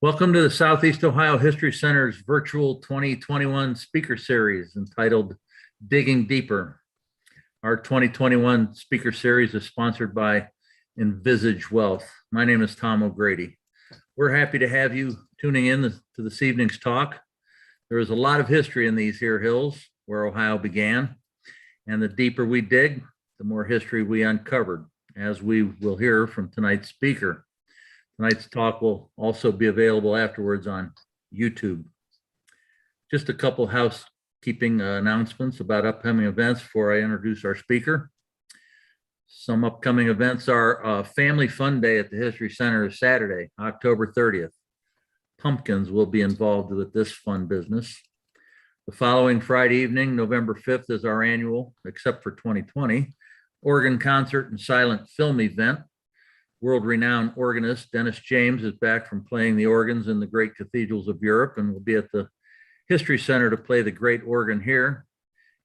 Welcome to the Southeast Ohio History Center's virtual 2021 speaker series entitled Digging Deeper. Our 2021 speaker series is sponsored by Envisage Wealth. My name is Tom O'Grady. We're happy to have you tuning in to this evening's talk. There is a lot of history in these here hills where Ohio began, and the deeper we dig, the more history we uncovered, as we will hear from tonight's speaker. Tonight's talk will also be available afterwards on YouTube. Just a couple housekeeping announcements about upcoming events before I introduce our speaker. Some upcoming events are Family Fun Day at the History Center is Saturday, October 30th. Pumpkins will be involved with this fun business. The following Friday evening, November 5th, is our annual, except for 2020, organ concert and silent film event. World-renowned organist Dennis James is back from playing the organs in the great cathedrals of Europe and will be at the History Center to play the great organ here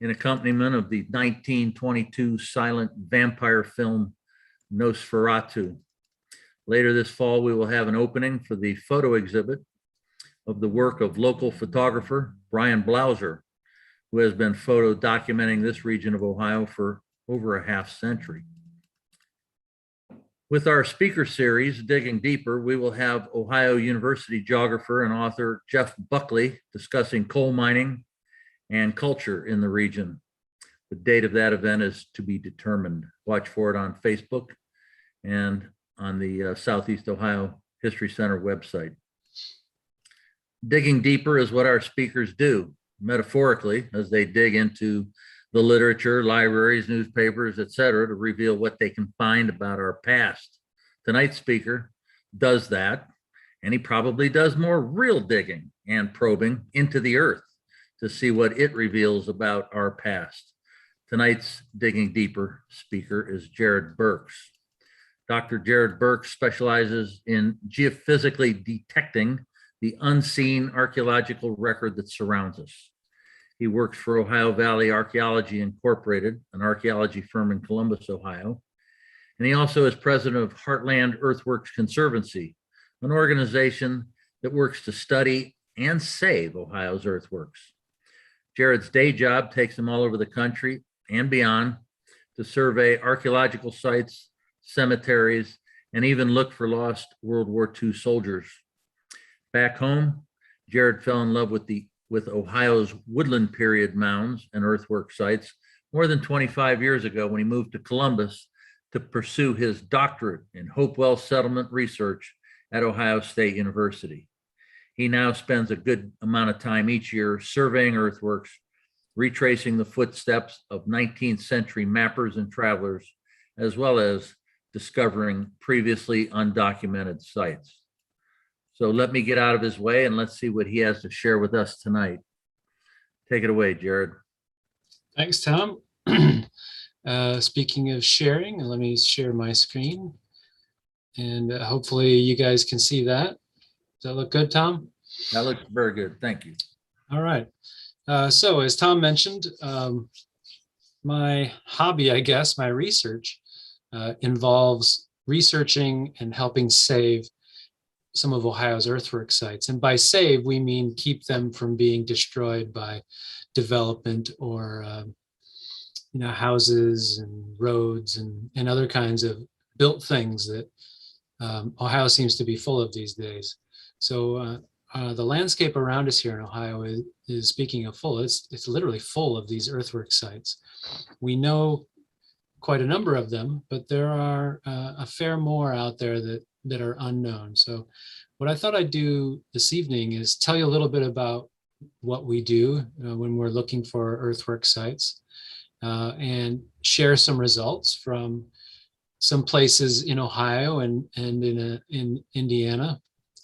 in accompaniment of the 1922 silent vampire film Nosferatu. Later this fall, we will have an opening for the photo exhibit of the work of local photographer Brian Blauser, who has been photo documenting this region of Ohio for over a half century. With our speaker series, Digging Deeper, we will have Ohio University geographer and author Jeff Buckley discussing coal mining and culture in the region. The date of that event is to be determined. Watch for it on Facebook and on the Southeast Ohio History Center website. Digging deeper is what our speakers do, metaphorically, as they dig into the literature, libraries, newspapers, etc., to reveal what they can find about our past. Tonight's speaker does that, and he probably does more real digging and probing into the earth to see what it reveals about our past. Tonight's Digging Deeper speaker is Jarrod Burks. Dr. Jarrod Burks specializes in geophysically detecting the unseen archaeological record that surrounds us. He works for Ohio Valley Archaeology Incorporated, an archaeology firm in Columbus, Ohio. And he also is president of Heartland Earthworks Conservancy, an organization that works to study and save Ohio's earthworks. Jarrod's day job takes him all over the country and beyond to survey archaeological sites, cemeteries, and even look for lost World War II soldiers. Back home, Jarrod fell in love with Ohio's woodland period mounds and earthwork sites more than 25 years ago when he moved to Columbus to pursue his doctorate in Hopewell settlement research at Ohio State University. He now spends a good amount of time each year surveying earthworks, retracing the footsteps of 19th century mappers and travelers, as well as discovering previously undocumented sites. So let me get out of his way and let's see what he has to share with us tonight. Take it away, Jarrod. Thanks, Tom. Speaking of sharing, let me share my screen. And hopefully you guys can see that. Does that look good, Tom? That looks very good. Thank you. All right. So as Tom mentioned, my hobby, I guess, my research involves researching and helping save some of Ohio's earthwork sites. And by save, we mean keep them from being destroyed by development or houses and roads and other kinds of built things that Ohio seems to be full of these days. So the landscape around us here in Ohio is speaking of full, it's literally full of these earthwork sites. We know quite a number of them, but there are a fair more out there that are unknown. So what I thought I'd do this evening is tell you a little bit about what we do when we're looking for earthwork sites and share some results from some places in Ohio and in Indiana,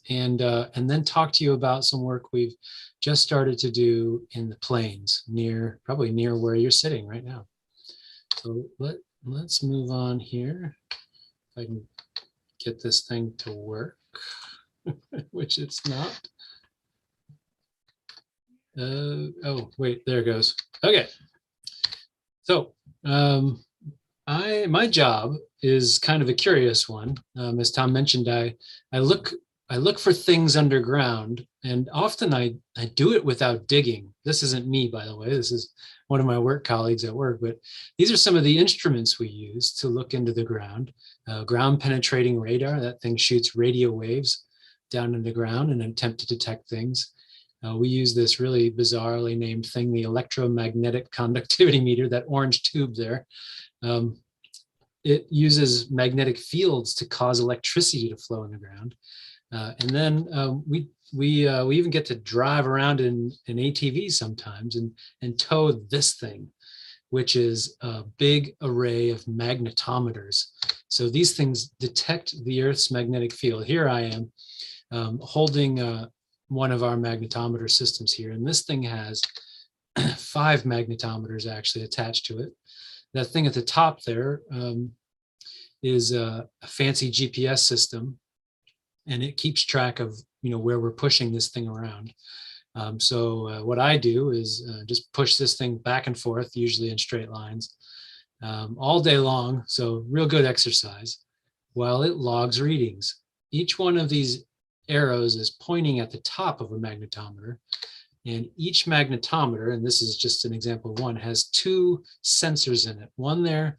and then talk to you about some work we've just started to do in the plains probably near where you're sitting right now. So let's move on here. If I can get this thing to work, which it's not. Oh, wait, there it goes. Okay. So my job is kind of a curious one. As Tom mentioned, I look I look for things underground, and often I do it without digging. This isn't me, by the way. This is one of my work colleagues at work, but these are some of the instruments we use to look into the ground. Ground penetrating radar, that thing shoots radio waves down into the ground in an attempt to detect things. We use this really bizarrely named thing, the electromagnetic conductivity meter, that orange tube there. It uses magnetic fields to cause electricity to flow in the ground. And then we even get to drive around in ATVs sometimes and tow this thing, which is a big array of magnetometers. So these things detect the Earth's magnetic field. Here I am holding one of our magnetometer systems here, and this thing has 5 magnetometers actually attached to it. That thing at the top there is a fancy GPS system, and it keeps track of where we're pushing this thing around. So what I do is just push this thing back and forth, usually in straight lines, all day long. So real good exercise, while it logs readings. Each one of these arrows is pointing at the top of a magnetometer, and each magnetometer, and this is just an example of one, has 2 sensors in it. One there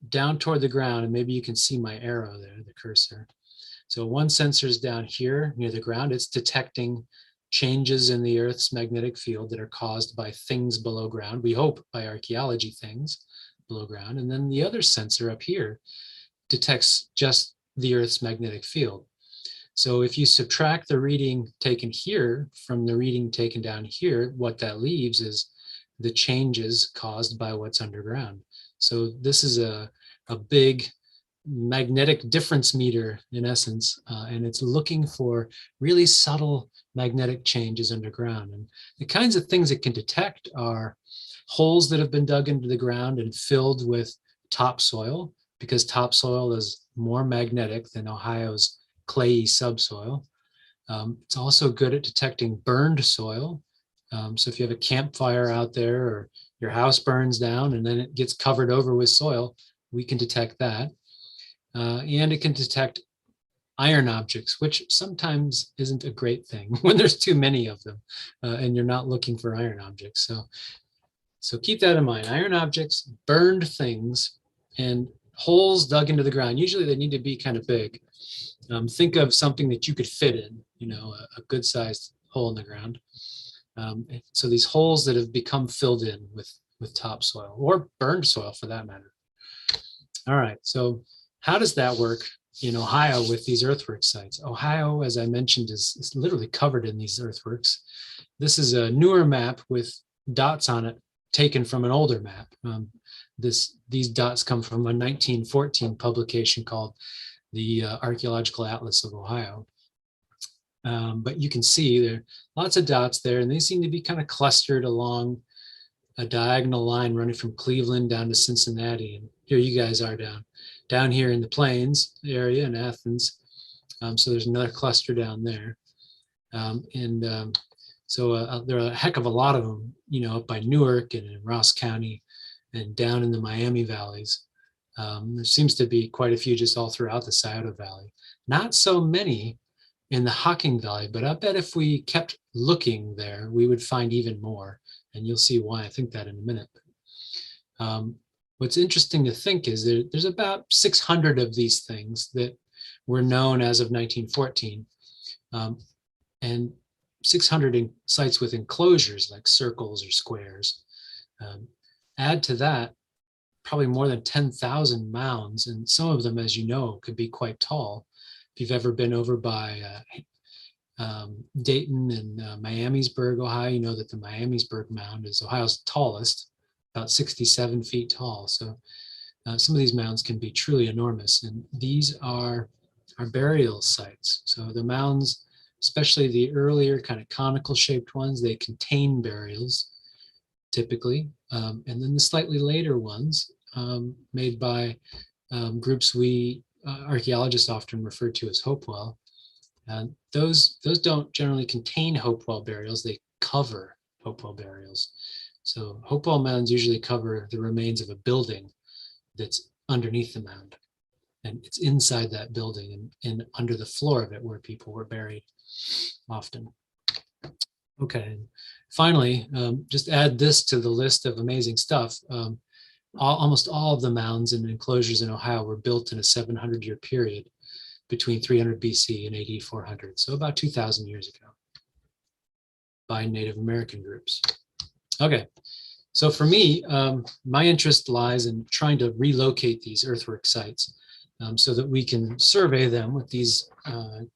down toward the ground, and maybe you can see my arrow there, the cursor. So one sensor is down here near the ground. It's detecting changes in the Earth's magnetic field that are caused by things below ground. We hope by archaeology things below ground. And then the other sensor up here detects just the Earth's magnetic field. So if you subtract the reading taken here from the reading taken down here, what that leaves is the changes caused by what's underground. So this is a big magnetic difference meter in essence, and it's looking for really subtle magnetic changes underground. And the kinds of things it can detect are holes that have been dug into the ground and filled with topsoil, because topsoil is more magnetic than Ohio's clayey subsoil. It's also good at detecting burned soil. So if you have a campfire out there, or your house burns down and then it gets covered over with soil, we can detect that. And it can detect iron objects, which sometimes isn't a great thing when there's too many of them and you're not looking for iron objects. So keep that in mind. Iron objects, burned things, and holes dug into the ground. Usually they need to be kind of big. Think of something that you could fit in, a good sized hole in the ground. So these holes that have become filled in with topsoil, or burned soil for that matter. All right, so how does that work in Ohio with these earthwork sites? Ohio, as I mentioned, is literally covered in these earthworks. This is a newer map with dots on it taken from an older map. These dots come from a 1914 publication called the Archaeological Atlas of Ohio. But you can see there are lots of dots there, and they seem to be kind of clustered along a diagonal line running from Cleveland down to Cincinnati. And here you guys are down here in the plains area in Athens. So there's another cluster down there. So there are a heck of a lot of them, up by Newark and in Ross County and down in the Miami valleys. There seems to be quite a few just all throughout the Scioto Valley. Not so many in the Hocking Valley, but I bet if we kept looking there, we would find even more. And you'll see why I think that in a minute. What's interesting to think is that there's about 600 of these things that were known as of 1914, and 600 sites with enclosures like circles or squares. Add to that probably more than 10,000 mounds, and some of them, as you know, could be quite tall. If you've ever been over by Dayton and Miamisburg, Ohio, you know that the Miamisburg Mound is Ohio's tallest, about 67 feet tall. So some of these mounds can be truly enormous, and these are burial sites. So the mounds, especially the earlier kind of conical shaped ones, they contain burials typically. And then the slightly later ones made by groups we archaeologists often refer to as Hopewell. Those don't generally contain Hopewell burials, they cover Hopewell burials. So Hopewell mounds usually cover the remains of a building that's underneath the mound. And it's inside that building and under the floor of it where people were buried often. Okay, finally, just add this to the list of amazing stuff. Almost all of the mounds and enclosures in Ohio were built in a 700-year period between 300 BC and AD 400, so about 2,000 years ago, by Native American groups. Okay, so for me, my interest lies in trying to relocate these earthwork sites so that we can survey them with these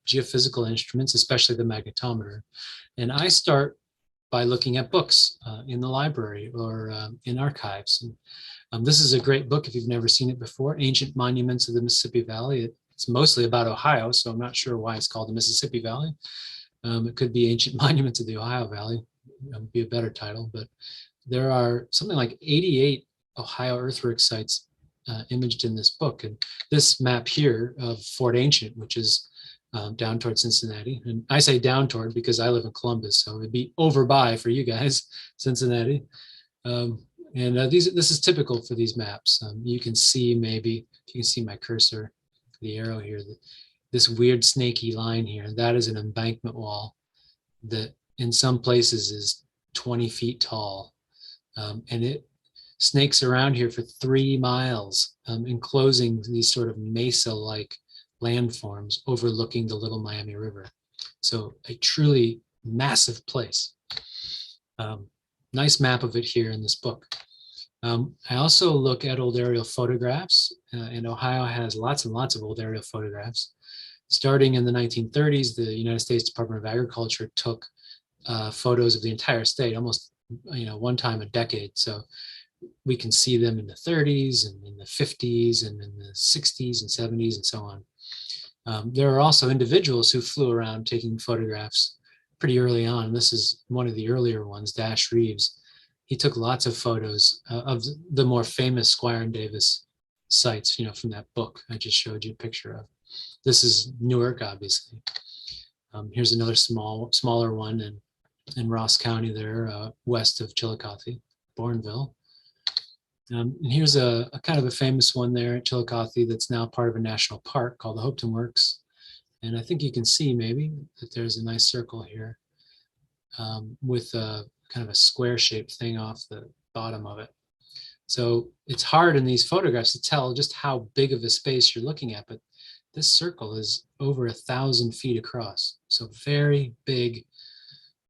geophysical instruments, especially the magnetometer. And I start by looking at books in the library or in archives. And this is a great book if you've never seen it before, Ancient Monuments of the Mississippi Valley. It's mostly about Ohio, so I'm not sure why it's called the Mississippi Valley. It could be Ancient Monuments of the Ohio Valley, would be a better title, but there are something like 88 Ohio earthwork sites imaged in this book. And this map here of Fort Ancient, which is down toward Cincinnati. And I say down toward because I live in Columbus, so it'd be over by for you guys, Cincinnati. This is typical for these maps. You can see maybe, if you can see my cursor, the arrow here, this weird snaky line here, that is an embankment wall that in some places is 20 feet tall. And it snakes around here for 3 miles, enclosing these sort of mesa-like landforms overlooking the Little Miami River. So a truly massive place. Nice map of it here in this book. I also look at old aerial photographs, and Ohio has lots and lots of old aerial photographs. Starting in the 1930s, the United States Department of Agriculture took photos of the entire state, almost one time a decade. So we can see them in the 30s and in the 50s and in the 60s and 70s and so on. There are also individuals who flew around taking photographs pretty early on. This is one of the earlier ones, Dash Reeves. He took lots of photos of the more famous Squire and Davis sites, from that book I just showed you a picture of. This is Newark, obviously. Here's another smaller one in Ross County there, west of Chillicothe, Bourneville. And here's a kind of a famous one there at Chillicothe that's now part of a national park called the Hopeton Works. And I think you can see maybe that there's a nice circle here with a kind of a square shaped thing off the bottom of it. So it's hard in these photographs to tell just how big of a space you're looking at, but this circle is over 1,000 feet across. So very big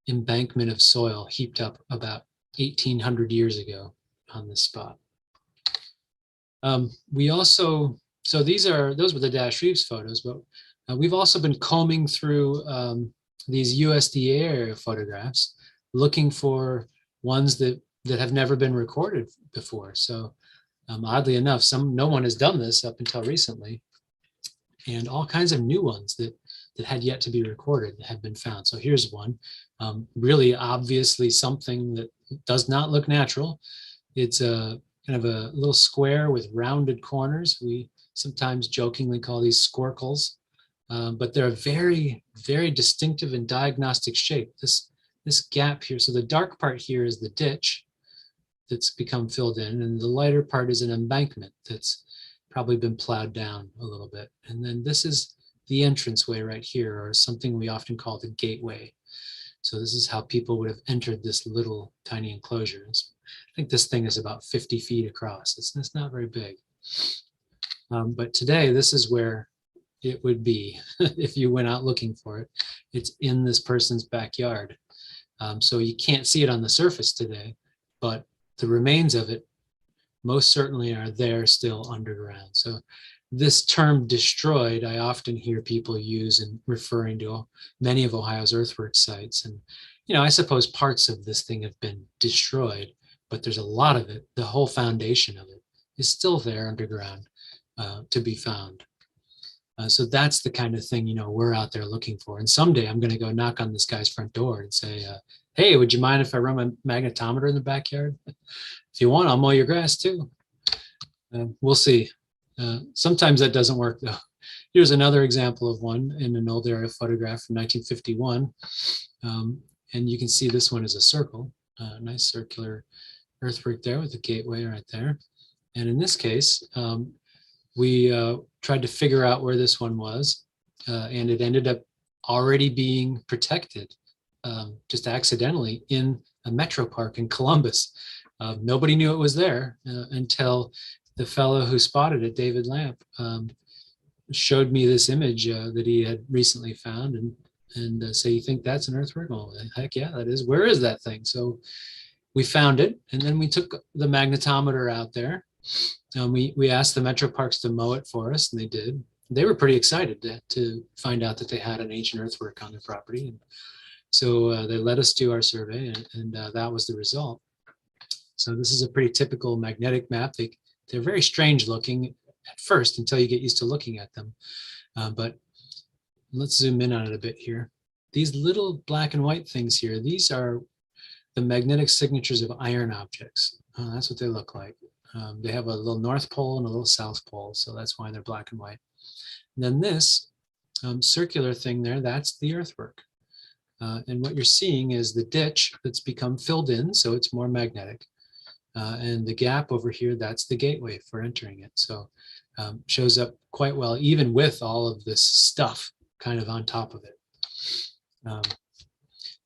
embankment of soil heaped up about 1,800 years ago on this spot. We also, so those were the Dash Reeves photos, but we've also been combing through these USDA area photographs, looking for ones that have never been recorded before. So oddly enough, no one has done this up until recently, and all kinds of new ones that had yet to be recorded have been found. So here's one, really obviously something that does not look natural. It's a kind of a little square with rounded corners. We sometimes jokingly call these squircles, but they're very, very distinctive and diagnostic shape. This gap here, so the dark part here is the ditch that's become filled in, and the lighter part is an embankment that's probably been plowed down a little bit. And then this is the entranceway right here, or something we often call the gateway. So this is how people would have entered this little tiny enclosure. I think this thing is about 50 feet across. It's not very big. But today, this is where it would be if you went out looking for it. It's in this person's backyard. So you can't see it on the surface today, but the remains of it most certainly are there still underground. So this term destroyed, I often hear people use in referring to many of Ohio's earthwork sites. And, I suppose parts of this thing have been destroyed, but there's a lot of it, the whole foundation of it is still there underground to be found. So that's the kind of thing, we're out there looking for. And someday I'm going to go knock on this guy's front door and say, hey, would you mind if I run my magnetometer in the backyard? If you want, I'll mow your grass too. We'll see. Sometimes that doesn't work though. Here's another example of one in an old aerial photograph from 1951. And you can see this one is a circle, nice circular earthwork there with a gateway right there. And in this case, we tried to figure out where this one was, and it ended up already being protected just accidentally in a metro park in Columbus. Nobody knew it was there until the fellow who spotted it, David Lamp, showed me this image that he had recently found, and say, you think that's an earthworm? Oh, heck yeah, that is. Where is that thing? So we found it, and then we took the magnetometer out there. We asked the metro parks to mow it for us, and they did. They were pretty excited to find out that they had an ancient earthwork on their property. And so they let us do our survey, and that was the result. So this is a pretty typical magnetic map. They're very strange looking at first until you get used to looking at them. But let's zoom in on it a bit here. These little black and white things here, these are the magnetic signatures of iron objects. That's what they look like. They have a little north pole and a little south pole, so that's why they're black and white. And then this circular thing there, that's the earthwork. And what you're seeing is the ditch that's become filled in, so it's more magnetic. And the gap over here, that's the gateway for entering it. So shows up quite well, even with all of this stuff kind of on top of it.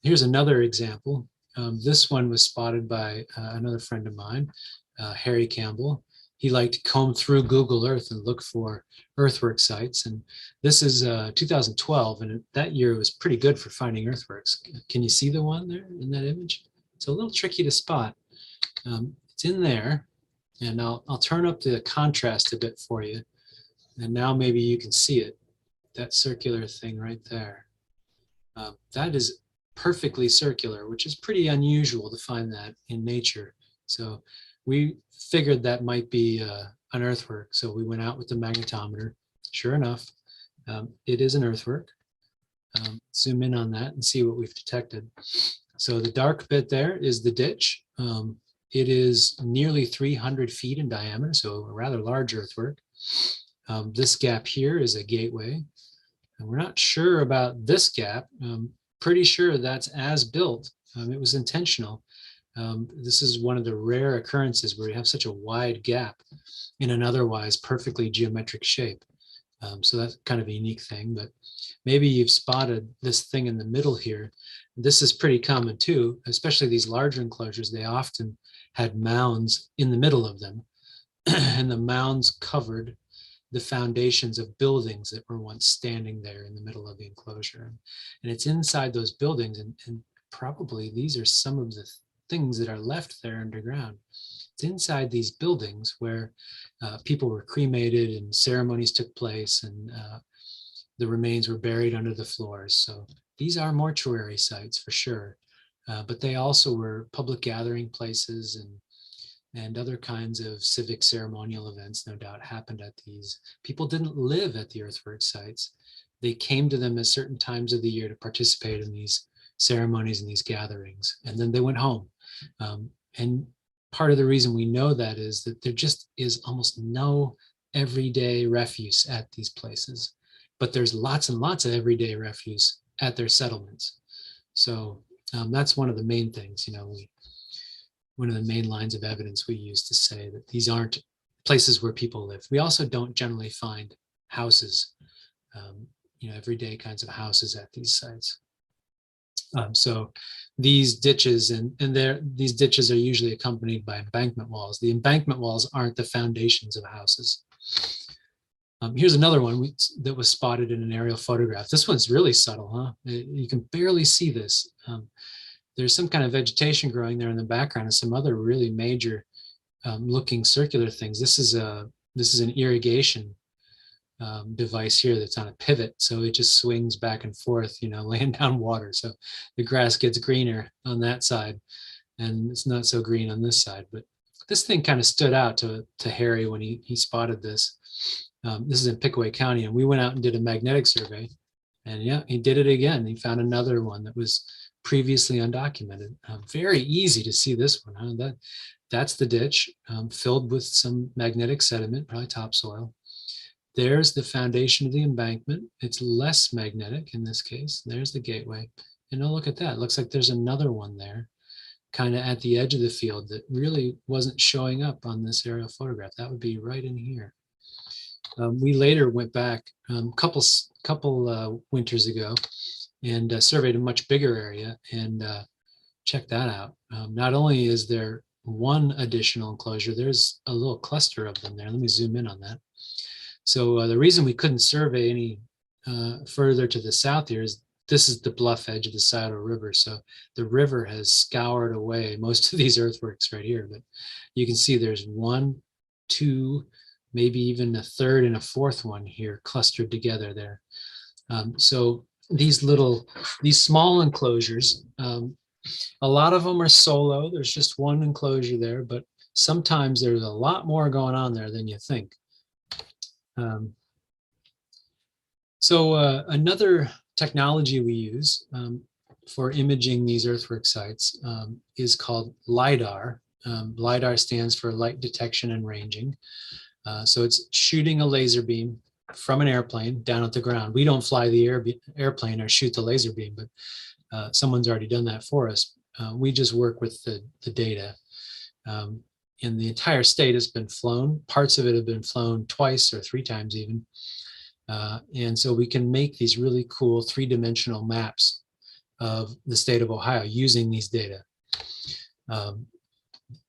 Here's another example. This one was spotted by another friend of mine, Harry Campbell. He liked to comb through Google Earth and look for earthwork sites. And this is 2012, and that year was pretty good for finding earthworks. Can you see the one there in that image? It's a little tricky to spot. It's in there, and I'll turn up the contrast a bit for you. And now maybe you can see it, that circular thing right there. That is perfectly circular, which is pretty unusual to find that in nature. So we figured that might be an earthwork. So we went out with the magnetometer. Sure enough, it is an earthwork. Zoom in on that and see what we've detected. So the dark bit there is the ditch. It is nearly 300 feet in diameter, so a rather large earthwork. This gap here is a gateway. And we're not sure about this gap. Pretty sure that's as built. It was intentional. This is one of the rare occurrences where you have such a wide gap in an otherwise perfectly geometric shape. So that's kind of a unique thing, but maybe you've spotted this thing in the middle here. This is pretty common too, especially these larger enclosures. They often had mounds in the middle of them, and the mounds covered the foundations of buildings that were once standing there in the middle of the enclosure. And it's inside those buildings, and probably these are some of the things that are left there underground. It's inside these buildings where people were cremated and ceremonies took place, and the remains were buried under the floors. So these are mortuary sites for sure, but they also were public gathering places, and other kinds of civic ceremonial events no doubt happened at these. People didn't live at the earthwork sites. They came to them at certain times of the year to participate in these ceremonies and these gatherings, and then they went home. And part of the reason we know that is that there just is almost no everyday refuse at these places, but there's lots and lots of everyday refuse at their settlements. So that's one of the main things, one of the main lines of evidence we use to say that these aren't places where people live. We also don't generally find houses, everyday kinds of houses at these sites. So these ditches these ditches are usually accompanied by embankment walls. The embankment walls aren't the foundations of houses. Here's another one that was spotted in an aerial photograph. This one's really subtle, huh? You can barely see this. There's some kind of vegetation growing there in the background and some other really major looking circular things. This is an irrigation device here that's on a pivot, so it just swings back and forth, laying down water. So the grass gets greener on that side, and it's not so green on this side. But this thing kind of stood out to Harry when he spotted this. This is in Pickaway County, and we went out and did a magnetic survey, and yeah, he did it again. He found another one that was previously undocumented. Very easy to see this one, huh? That's the ditch filled with some magnetic sediment, probably topsoil. There's the foundation of the embankment. It's less magnetic in this case. There's the gateway. And oh, look at that. It looks like there's another one there, kind of at the edge of the field that really wasn't showing up on this aerial photograph. That would be right in here. We later went back couple winters ago and surveyed a much bigger area and checked that out. Not only is there one additional enclosure, there's a little cluster of them there. Let me zoom in on that. So the reason we couldn't survey any further to the south here is this is the bluff edge of the Scioto River. So the river has scoured away most of these earthworks right here. But you can see there's one, two, maybe even a third and a fourth one here clustered together there. So these small enclosures, a lot of them are solo. There's just one enclosure there, but sometimes there's a lot more going on there than you think. Another technology we use for imaging these earthwork sites is called Lidar. Lidar stands for light detection and ranging. So it's shooting a laser beam from an airplane down at the ground. We don't fly the airplane or shoot the laser beam, but someone's already done that for us. We just work with the data. And the entire state has been flown. Parts of it have been flown twice or three times even. And so we can make these really cool three-dimensional maps of the state of Ohio using these data.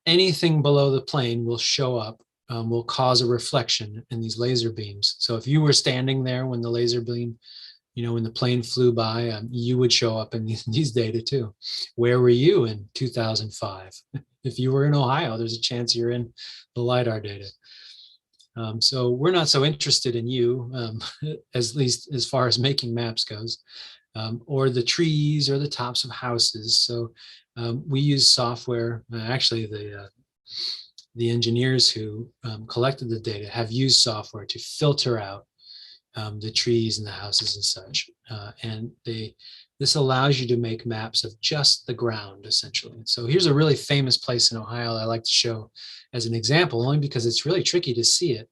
Anything below the plane will show up, will cause a reflection in these laser beams. So if you were standing there when the laser beam, when the plane flew by, you would show up in these data too. Where were you in 2005? If you were in Ohio, there's a chance you're in the LiDAR data. So we're not so interested in you, at least as far as making maps goes, or the trees or the tops of houses. So we use software. Actually, the engineers who collected the data have used software to filter out the trees and the houses and such. This allows you to make maps of just the ground, essentially. So here's a really famous place in Ohio I like to show as an example, only because it's really tricky to see it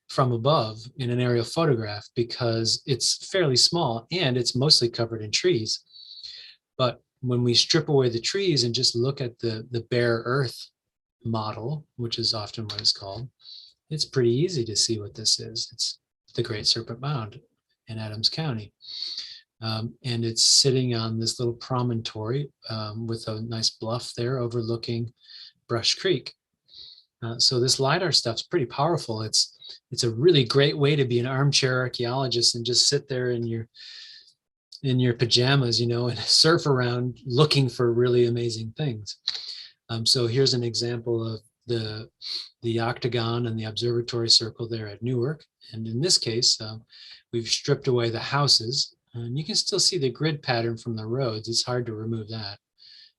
from above in an aerial photograph because it's fairly small and it's mostly covered in trees. But when we strip away the trees and just look at the bare earth model, which is often what it's called, it's pretty easy to see what this is. It's the Great Serpent Mound in Adams County. And it's sitting on this little promontory with a nice bluff there overlooking Brush Creek. So this LiDAR stuff's pretty powerful. It's a really great way to be an armchair archaeologist and just sit there in your pajamas, and surf around looking for really amazing things. So here's an example of the octagon and the observatory circle there at Newark. And in this case, we've stripped away the houses. And you can still see the grid pattern from the roads. It's hard to remove that.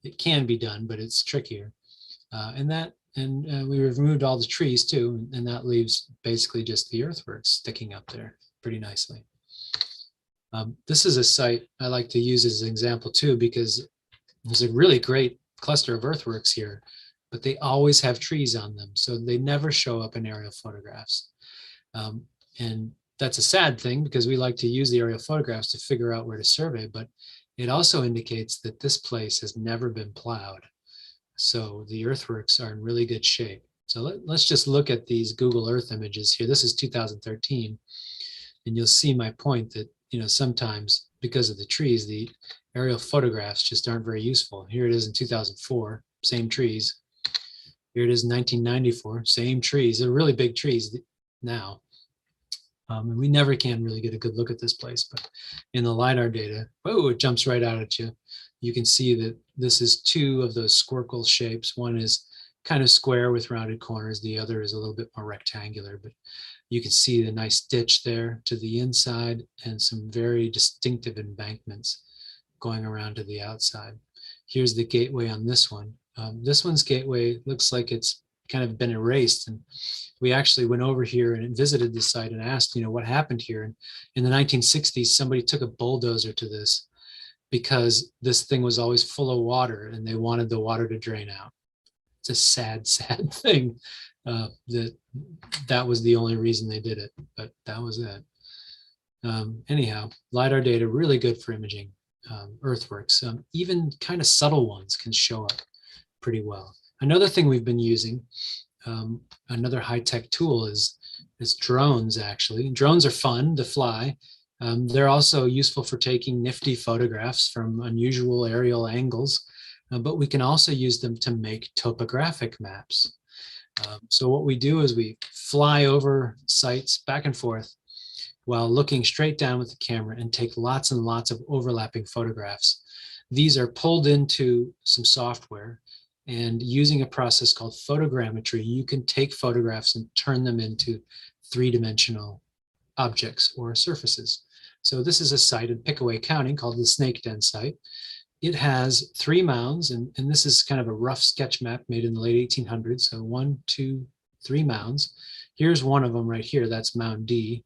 It can be done, but it's trickier. And we removed all the trees too, and that leaves basically just the earthworks sticking up there pretty nicely. This is a site I like to use as an example too, because there's a really great cluster of earthworks here, but they always have trees on them, so they never show up in aerial photographs. And that's a sad thing because we like to use the aerial photographs to figure out where to survey, but it also indicates that this place has never been plowed. So the earthworks are in really good shape. So let's just look at these Google Earth images here. This is 2013. And you'll see my point that, sometimes because of the trees, the aerial photographs just aren't very useful. Here it is in 2004, same trees. Here it is in 1994, same trees. They're really big trees now. And we never can really get a good look at this place, but in the LiDAR data, whoa, it jumps right out at you. You can see that this is two of those squircle shapes. One is kind of square with rounded corners. The other is a little bit more rectangular, but you can see the nice ditch there to the inside and some very distinctive embankments going around to the outside. Here's the gateway on this one. This one's gateway looks like it's kind of been erased, and we actually went over here and visited the site and asked, what happened here. And in the 1960s, somebody took a bulldozer to this because this thing was always full of water and they wanted the water to drain out. It's a sad, sad thing that was the only reason they did it, but that was it. Anyhow, LiDAR data really good for imaging earthworks. Even kind of subtle ones can show up pretty well. Another thing we've been using, another high-tech tool, is is drones, actually. Drones are fun to fly. They're also useful for taking nifty photographs from unusual aerial angles, but we can also use them to make topographic maps. So what we do is we fly over sites back and forth while looking straight down with the camera and take lots and lots of overlapping photographs. These are pulled into some software, and using a process called photogrammetry, you can take photographs and turn them into three-dimensional objects or surfaces. So this is a site in Pickaway County called the Snake Den site. It has 3 mounds, and this is kind of a rough sketch map made in the late 1800s. So 1, 2, 3 mounds. Here's one of them right here. That's Mound D.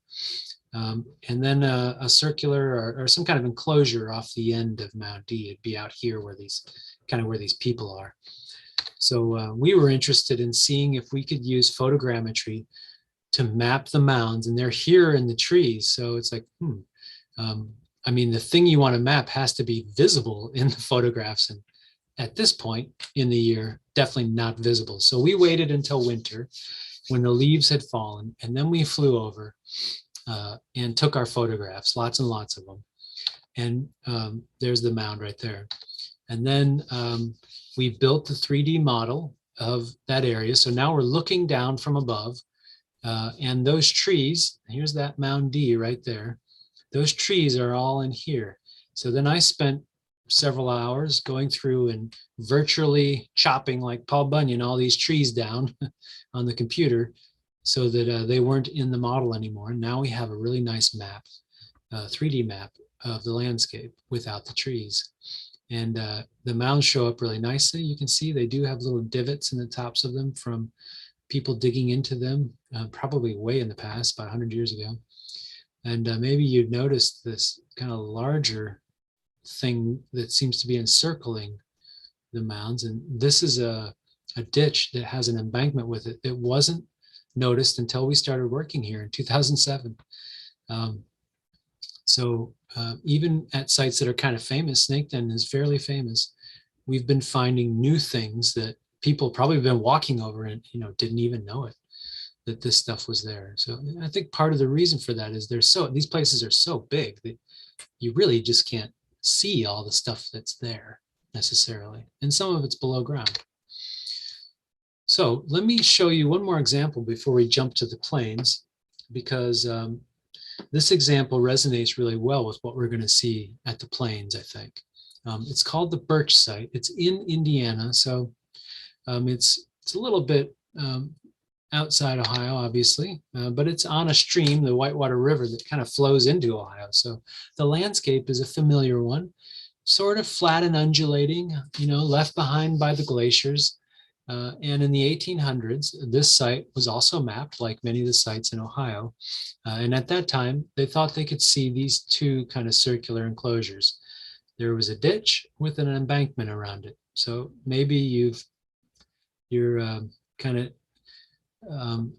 And then a circular or some kind of enclosure off the end of Mound D. It'd be out here where these people are. So we were interested in seeing if we could use photogrammetry to map the mounds, and they're here in the trees. So it's like, I mean, the thing you want to map has to be visible in the photographs. And at this point in the year, definitely not visible. So we waited until winter when the leaves had fallen, and then we flew over and took our photographs, lots and lots of them. And there's the mound right there. And then we built the 3D model of that area. So now we're looking down from above, and those trees, here's that Mound D right there. Those trees are all in here. So then I spent several hours going through and virtually chopping, like Paul Bunyan, all these trees down on the computer so that they weren't in the model anymore. And now we have a really nice map, 3D map of the landscape without the trees. And the mounds show up really nicely. You can see they do have little divots in the tops of them from people digging into them, probably way in the past, about 100 years ago. And maybe you'd noticed this kind of larger thing that seems to be encircling the mounds. And this is a ditch that has an embankment with it. It wasn't noticed until we started working here in 2007. So even at sites that are kind of famous, Snake Den is fairly famous. We've been finding new things that people probably have been walking over and didn't even know it, that this stuff was there. So I think part of the reason for that is these places are so big that you really just can't see all the stuff that's there necessarily. And some of it's below ground. So let me show you one more example before we jump to the plains, because this example resonates really well with what we're going to see at the plains, I think. It's called the Birch Site. It's in Indiana. So it's a little bit outside Ohio, obviously, but it's on a stream, the Whitewater River, that kind of flows into Ohio. So the landscape is a familiar one, sort of flat and undulating, left behind by the glaciers. And in the 1800s, this site was also mapped like many of the sites in Ohio. And at that time, they thought they could see these two kind of circular enclosures. There was a ditch with an embankment around it. So maybe you're kind of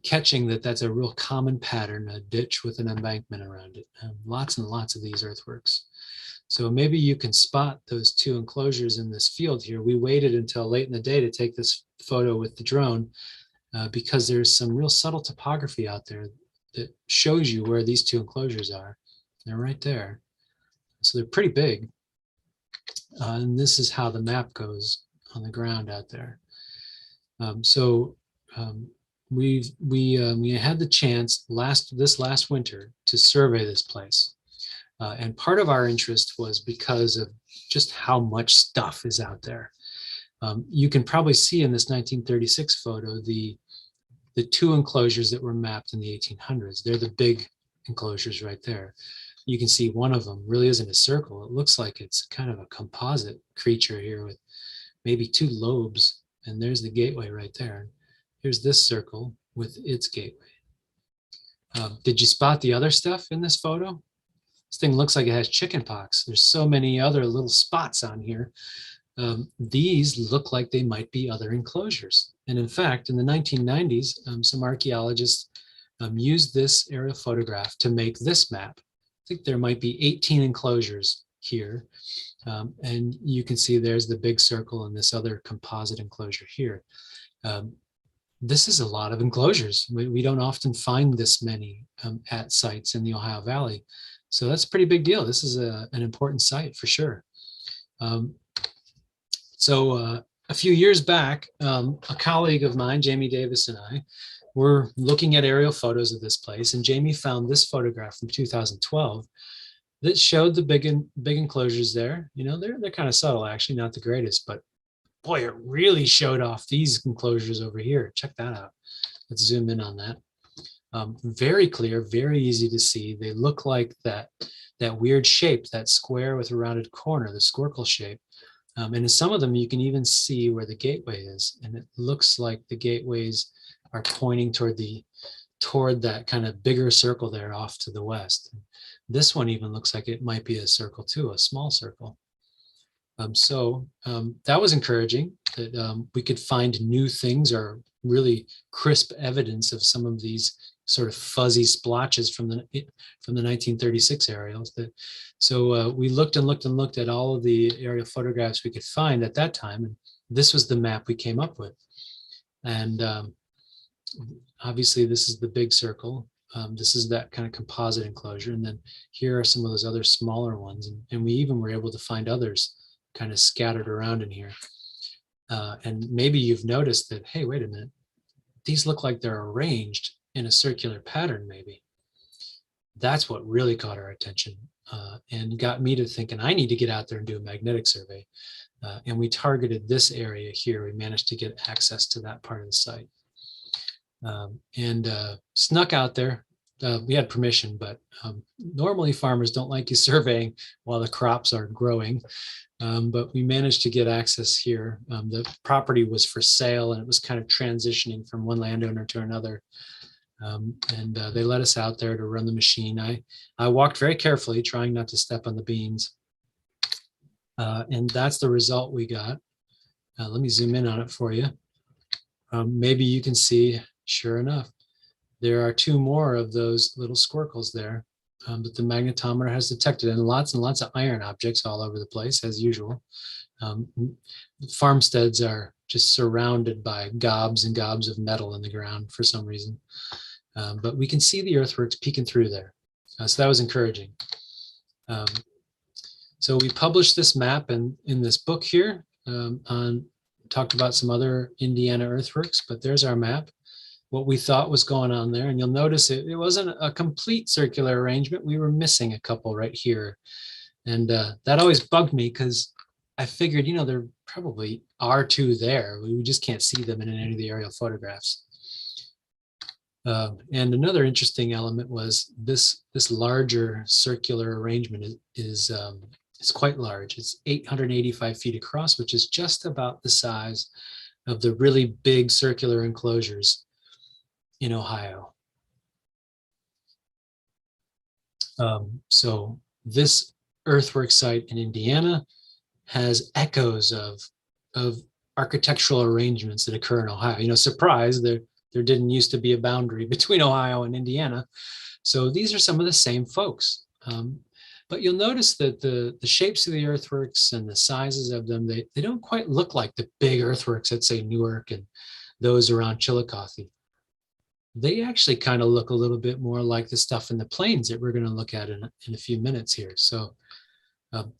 catching that's a real common pattern, a ditch with an embankment around it. Lots and lots of these earthworks. So maybe you can spot those two enclosures in this field here. We waited until late in the day to take this photo with the drone because there's some real subtle topography out there that shows you where these two enclosures are. They're right there. So they're pretty big. And this is how the map goes on the ground out there. We had the chance this last winter to survey this place. And part of our interest was because of just how much stuff is out there. You can probably see in this 1936 photo the two enclosures that were mapped in the 1800s. They're the big enclosures right there. You can see one of them really isn't a circle. It looks like it's kind of a composite creature here with maybe 2 lobes. And there's the gateway right there. Here's this circle with its gateway. Did you spot the other stuff in this photo? This thing looks like it has chicken pox. There's so many other little spots on here. These look like they might be other enclosures. And in fact, in the 1990s, some archaeologists used this aerial photograph to make this map. I think there might be 18 enclosures here. And you can see there's the big circle and this other composite enclosure here. this is a lot of enclosures. We don't often find this many at sites in the Ohio Valley. So that's a pretty big deal. This is an important site for sure. So a few years back, a colleague of mine, Jamie Davis, and I were looking at aerial photos of this place, and Jamie found this photograph from 2012 that showed the big enclosures there. You know, they're kind of subtle, actually, not the greatest, but boy, it really showed off these enclosures over here. Check that out. Let's zoom in on that. Very clear, very easy to see. They look like that weird shape, that square with a rounded corner, the squircle shape. And in some of them, you can even see where the gateway is. And it looks like the gateways are pointing toward that kind of bigger circle there off to the west. This one even looks like it might be a circle too, a small circle. So that was encouraging that we could find new things or really crisp evidence of some of these sort of fuzzy splotches from the 1936 aerials. So we looked and looked and looked at all of the aerial photographs we could find at that time, and this was the map we came up with. And obviously, this is the big circle. This is that kind of composite enclosure, and then here are some of those other smaller ones, and we even were able to find others kind of scattered around in here. And maybe you've noticed that, hey, wait a minute, these look like they're arranged in a circular pattern, maybe. That's what really caught our attention and got me to thinking I need to get out there and do a magnetic survey. And we targeted this area here. We managed to get access to that part of the site. And snuck out there. We had permission, but normally farmers don't like you surveying while the crops are growing. But we managed to get access here. The property was for sale and it was kind of transitioning from one landowner to another. And they let us out there to run the machine. I walked very carefully, trying not to step on the beams. And that's the result we got. Let me zoom in on it for you. Maybe you can see, sure enough, there are two more of those little squircles there that the magnetometer has detected, and lots of iron objects all over the place, as usual. Farmsteads are just surrounded by gobs and gobs of metal in the ground for some reason. But we can see the earthworks peeking through there. So that was encouraging. So we published this map in this book here talked about some other Indiana earthworks, but there's our map, what we thought was going on there. And you'll notice it wasn't a complete circular arrangement. We were missing a couple right here. And that always bugged me because I figured, you know, there probably are two there. We just can't see them in any of the aerial photographs. And another interesting element was this larger circular arrangement is quite large. It's 885 feet across, which is just about the size of the really big circular enclosures in Ohio. So this earthwork site in Indiana has echoes of architectural arrangements that occur in Ohio. You know, surprise, there didn't used to be a boundary between Ohio and Indiana. So these are some of the same folks. But you'll notice that the shapes of the earthworks and the sizes of them, they don't quite look like the big earthworks at, say, Newark and those around Chillicothe. They actually kind of look a little bit more like the stuff in the plains that we're going to look at in a few minutes here. So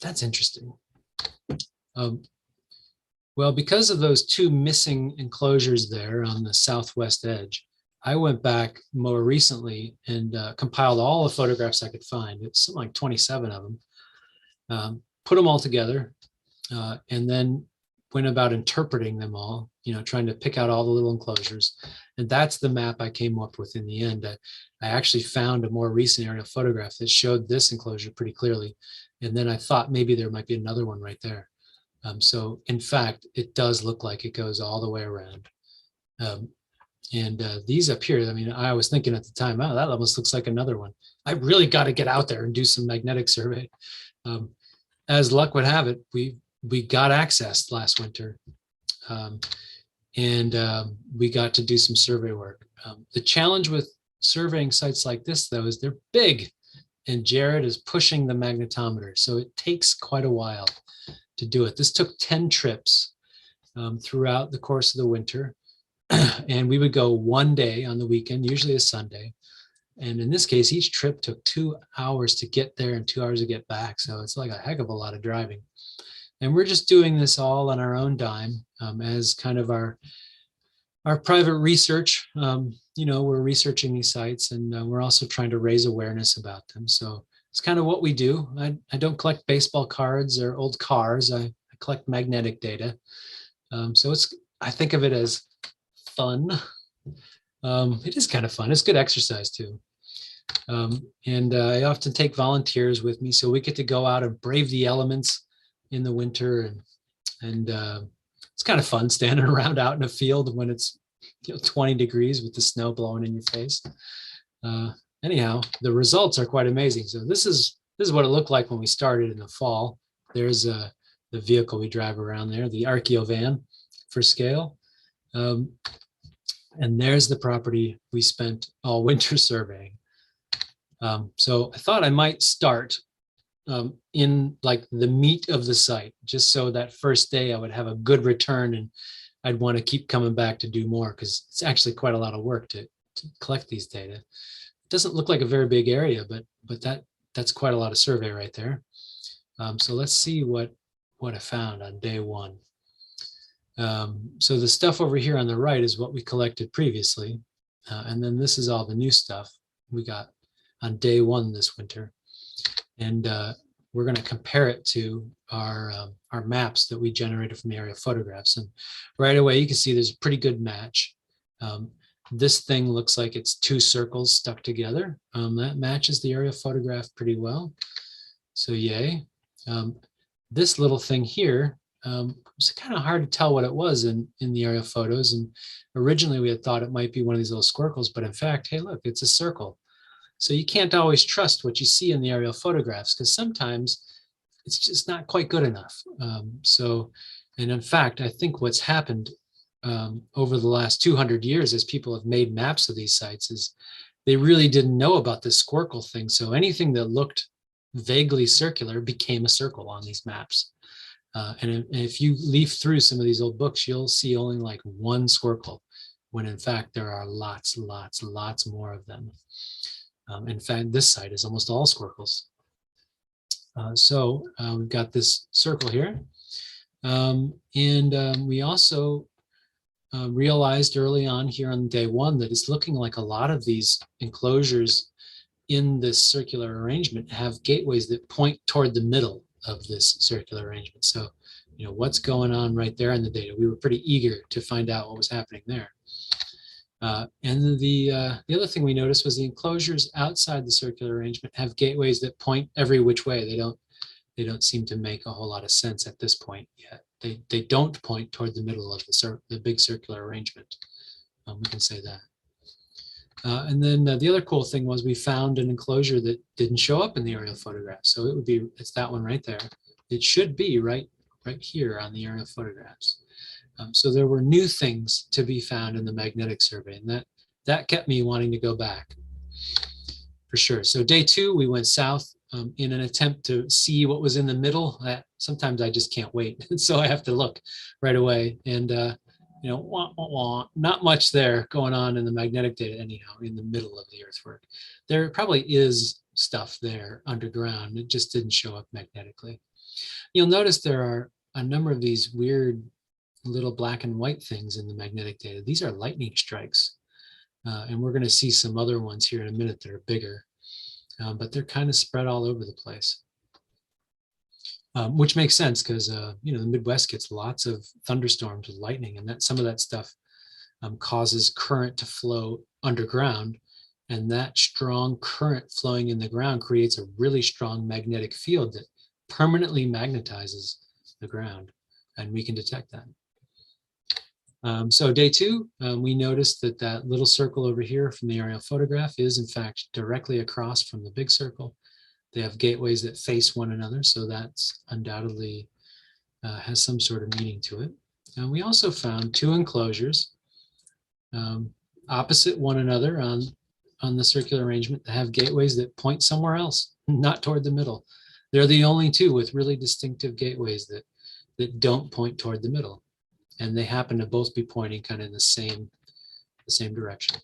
that's interesting. Well, because of those two missing enclosures there on the southwest edge, I went back more recently and compiled all the photographs I could find. It's something like 27 of them, put them all together, and then went about interpreting them all, you know, trying to pick out all the little enclosures. And that's the map I came up with in the end. I actually found a more recent aerial photograph that showed this enclosure pretty clearly. And then I thought maybe there might be another one right there. So in fact, it does look like it goes all the way around. And these up here, I mean, I was thinking at the time, oh, that almost looks like another one. I really got to get out there and do some magnetic survey. As luck would have it, we got access last winter, and we got to do some survey work. The challenge with surveying sites like this, though, is they're big, and Jarrod is pushing the magnetometer, so it takes quite a while to do it. This took 10 trips throughout the course of the winter. And we would go one day on the weekend, usually a Sunday. And in this case, each trip took 2 hours to get there and 2 hours to get back. So it's like a heck of a lot of driving. And we're just doing this all on our own dime as kind of our private research. We're researching these sites, and we're also trying to raise awareness about them. So it's kind of what we do. I don't collect baseball cards or old cars. I collect magnetic data. So I think of it as fun. It is kind of fun. It's good exercise too. And I often take volunteers with me, so we get to go out and brave the elements in the winter, and it's kind of fun standing around out in a field when it's 20 degrees with the snow blowing in your face. Anyhow, the results are quite amazing. So this is what it looked like when we started in the fall. There's the vehicle we drive around there, the Archeo van for scale. And there's the property we spent all winter surveying. So I thought I might start in like the meat of the site, just so that first day I would have a good return and I'd want to keep coming back to do more, because it's actually quite a lot of work to collect these data. It doesn't look like a very big area, but that's quite a lot of survey right there. So let's see what I found on day one. So the stuff over here on the right is what we collected previously. And then this is all the new stuff we got on day one this winter. And we're going to compare it to our maps that we generated from the aerial photographs. And right away, you can see there's a pretty good match. This thing looks like it's 2 circles stuck together. That matches the aerial photograph pretty well. So yay. This little thing here, it's kind of hard to tell what it was in the aerial photos. And originally we had thought it might be one of these little squircles, but in fact, hey, look, it's a circle. So you can't always trust what you see in the aerial photographs, because sometimes it's just not quite good enough. And in fact, I think what's happened over the last 200 years as people have made maps of these sites is they really didn't know about this squircle thing. So anything that looked vaguely circular became a circle on these maps. And if you leaf through some of these old books, you'll see only like 1 squircle, when in fact there are lots more of them. In fact, this site is almost all squircles. So we've got this circle here. We also realized early on here on day one that it's looking like a lot of these enclosures in this circular arrangement have gateways that point toward the middle of this circular arrangement. So, what's going on right there in the data? We were pretty eager to find out what was happening there. And the other thing we noticed was the enclosures outside the circular arrangement have gateways that point every which way. They don't seem to make a whole lot of sense at this point yet. They don't point toward the middle of the big circular arrangement. We can say that. And then the other cool thing was we found an enclosure that didn't show up in the aerial photograph. So it's that one right there. It should be right here on the aerial photographs. So there were new things to be found in the magnetic survey, and that kept me wanting to go back for sure. So day 2, we went south in an attempt to see what was in the middle. Sometimes I just can't wait, so I have to look right away. And not much there going on in the magnetic data anyhow, in the middle of the earthwork. There probably is stuff there underground. It just didn't show up magnetically. You'll notice there are a number of these weird little black and white things in the magnetic data. These are lightning strikes. And we're going to see some other ones here in a minute that are bigger. But they're kind of spread all over the place. Which makes sense because the Midwest gets lots of thunderstorms with lightning, and some of that stuff causes current to flow underground, and that strong current flowing in the ground creates a really strong magnetic field that permanently magnetizes the ground, and we can detect that. So day 2, we noticed that little circle over here from the aerial photograph is in fact directly across from the big circle. They have gateways that face one another, so that's undoubtedly has some sort of meaning to it. And we also found 2 enclosures opposite one another on the circular arrangement that have gateways that point somewhere else, not toward the middle. They're the only 2 with really distinctive gateways that don't point toward the middle. And they happen to both be pointing kind of in the same the same direction.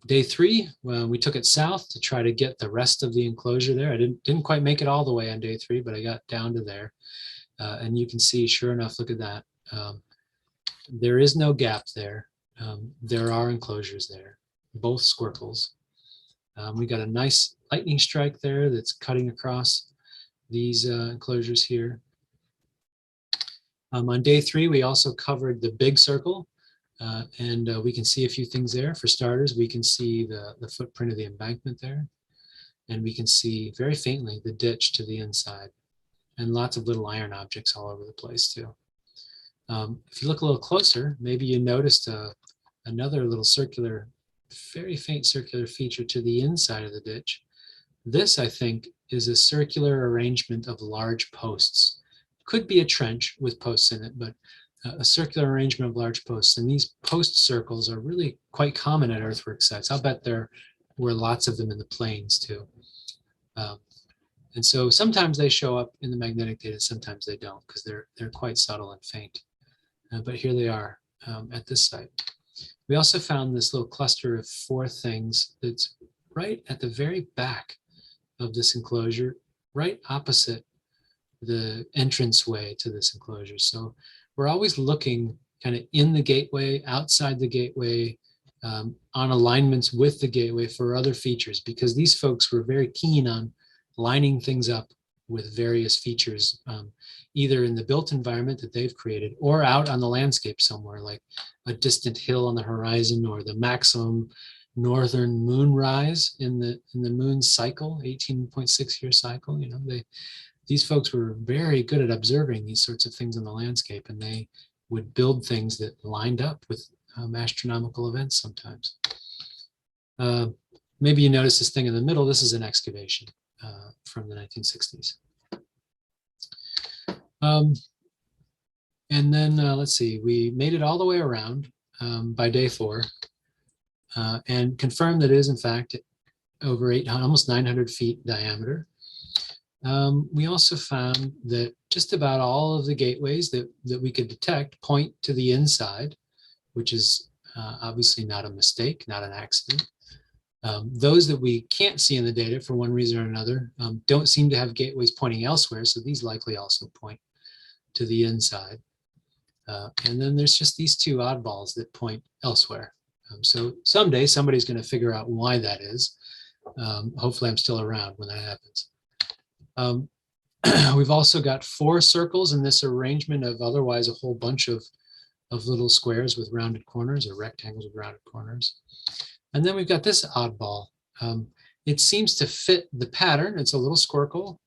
Day 3, well, we took it south to try to get the rest of the enclosure there. I didn't quite make it all the way on day 3, but I got down to there. And you can see, sure enough, look at that. There is no gap there. There are enclosures there, both squircles. We got a nice lightning strike there that's cutting across these enclosures here. On day 3, we also covered the big circle, and we can see a few things there. For starters, we can see the footprint of the embankment there, and we can see very faintly the ditch to the inside, and lots of little iron objects all over the place too. If you look a little closer, maybe you noticed another little circular, very faint circular feature to the inside of the ditch. This, I think, is a circular arrangement of large posts. Could be a trench with posts in it, but a circular arrangement of large posts. And these post circles are really quite common at earthwork sites. I'll bet there were lots of them in the plains too. And so sometimes they show up in the magnetic data, sometimes they don't, because they're quite subtle and faint. But here they are at this site. We also found this little cluster of 4 things that's right at the very back of this enclosure, right opposite the entranceway to this enclosure. So we're always looking kind of in the gateway, outside the gateway, on alignments with the gateway for other features, because these folks were very keen on lining things up with various features, either in the built environment that they've created or out on the landscape somewhere, like a distant hill on the horizon or the maximum northern moon rise in the moon's cycle, 18.6-year cycle. You know, these folks were very good at observing these sorts of things in the landscape, and they would build things that lined up with astronomical events sometimes. Maybe you notice this thing in the middle. This is an excavation from the 1960s. And then let's see, we made it all the way around by day 4 and confirmed that it is in fact over 800, almost 900 feet diameter. We also found that just about all of the gateways that we could detect point to the inside, which is obviously not a mistake, not an accident. Those that we can't see in the data for one reason or another don't seem to have gateways pointing elsewhere, so these likely also point to the inside. And then there's just these 2 oddballs that point elsewhere. So someday somebody's going to figure out why that is. Hopefully I'm still around when that happens. We've also got 4 circles in this arrangement of otherwise a whole bunch of little squares with rounded corners or rectangles with rounded corners. And then we've got this oddball. It seems to fit the pattern. It's a little squircle.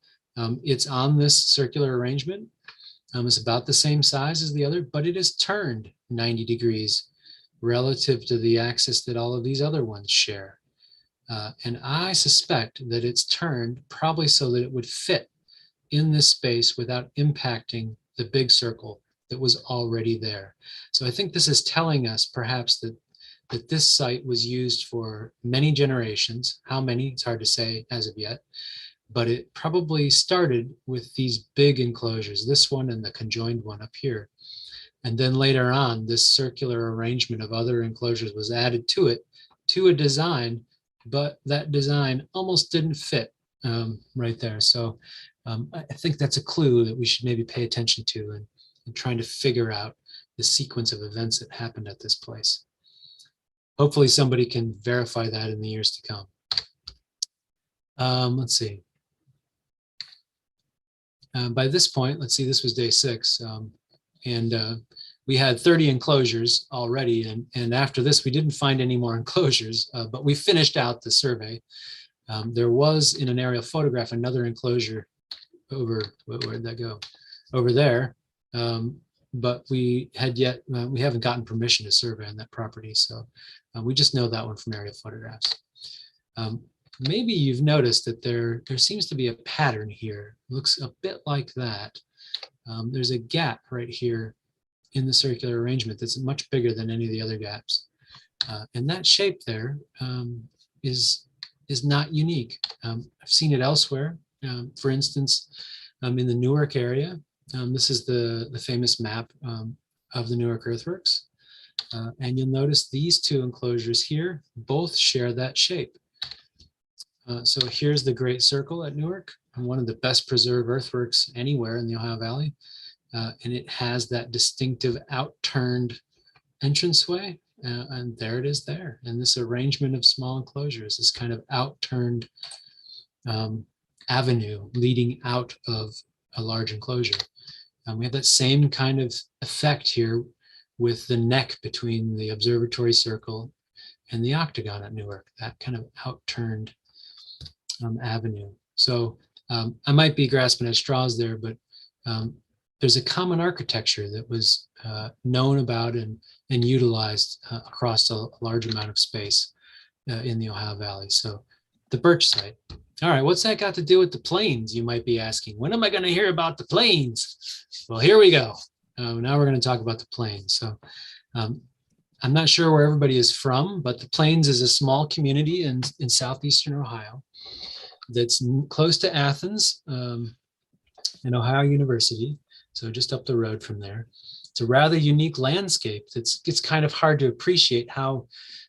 It's on this circular arrangement. It's about the same size as the other, but it is turned 90 degrees relative to the axis that all of these other ones share. And I suspect that it's turned probably so that it would fit in this space without impacting the big circle that was already there. So I think this is telling us perhaps that this site was used for many generations. How many? It's hard to say as of yet, but it probably started with these big enclosures, this one and the conjoined one up here. And then later on, this circular arrangement of other enclosures was added to it, to a design, but that design almost didn't fit right there. So I think that's a clue that we should maybe pay attention to and trying to figure out the sequence of events that happened at this place. Hopefully somebody can verify that in the years to come. Let's see. By this point, let's see, this was day 6. And we had 30 enclosures already. And after this, we didn't find any more enclosures, but we finished out the survey. There was in an aerial photograph another enclosure over, where'd that go? Over there. But we haven't gotten permission to survey on that property. So we just know that one from aerial photographs. Maybe you've noticed that there seems to be a pattern here. It looks a bit like that. There's a gap right here in the circular arrangement that's much bigger than any of the other gaps. And that shape there is not unique. I've seen it elsewhere. For instance, in the Newark area. This is the famous map of the Newark Earthworks. And you'll notice these two enclosures here both share that shape. So here's the Great Circle at Newark, one of the best preserved earthworks anywhere in the Ohio Valley. And it has that distinctive outturned entranceway. And there it is there. And this arrangement of small enclosures, this kind of outturned avenue leading out of a large enclosure. We have that same kind of effect here with the neck between the observatory circle and the octagon at Newark, that kind of outturned avenue. So I might be grasping at straws there, but there's a common architecture that was known about and utilized across a large amount of space in the Ohio Valley. So the Birch Site. All right, what's that got to do with the plains, you might be asking? When am I going to hear about the plains? Well, here we go. Now we're going to talk about the plains. So I'm not sure where everybody is from, but the plains is a small community in southeastern Ohio that's close to Athens and Ohio University. So just up the road from there. It's a rather unique landscape. It's kind of hard to appreciate how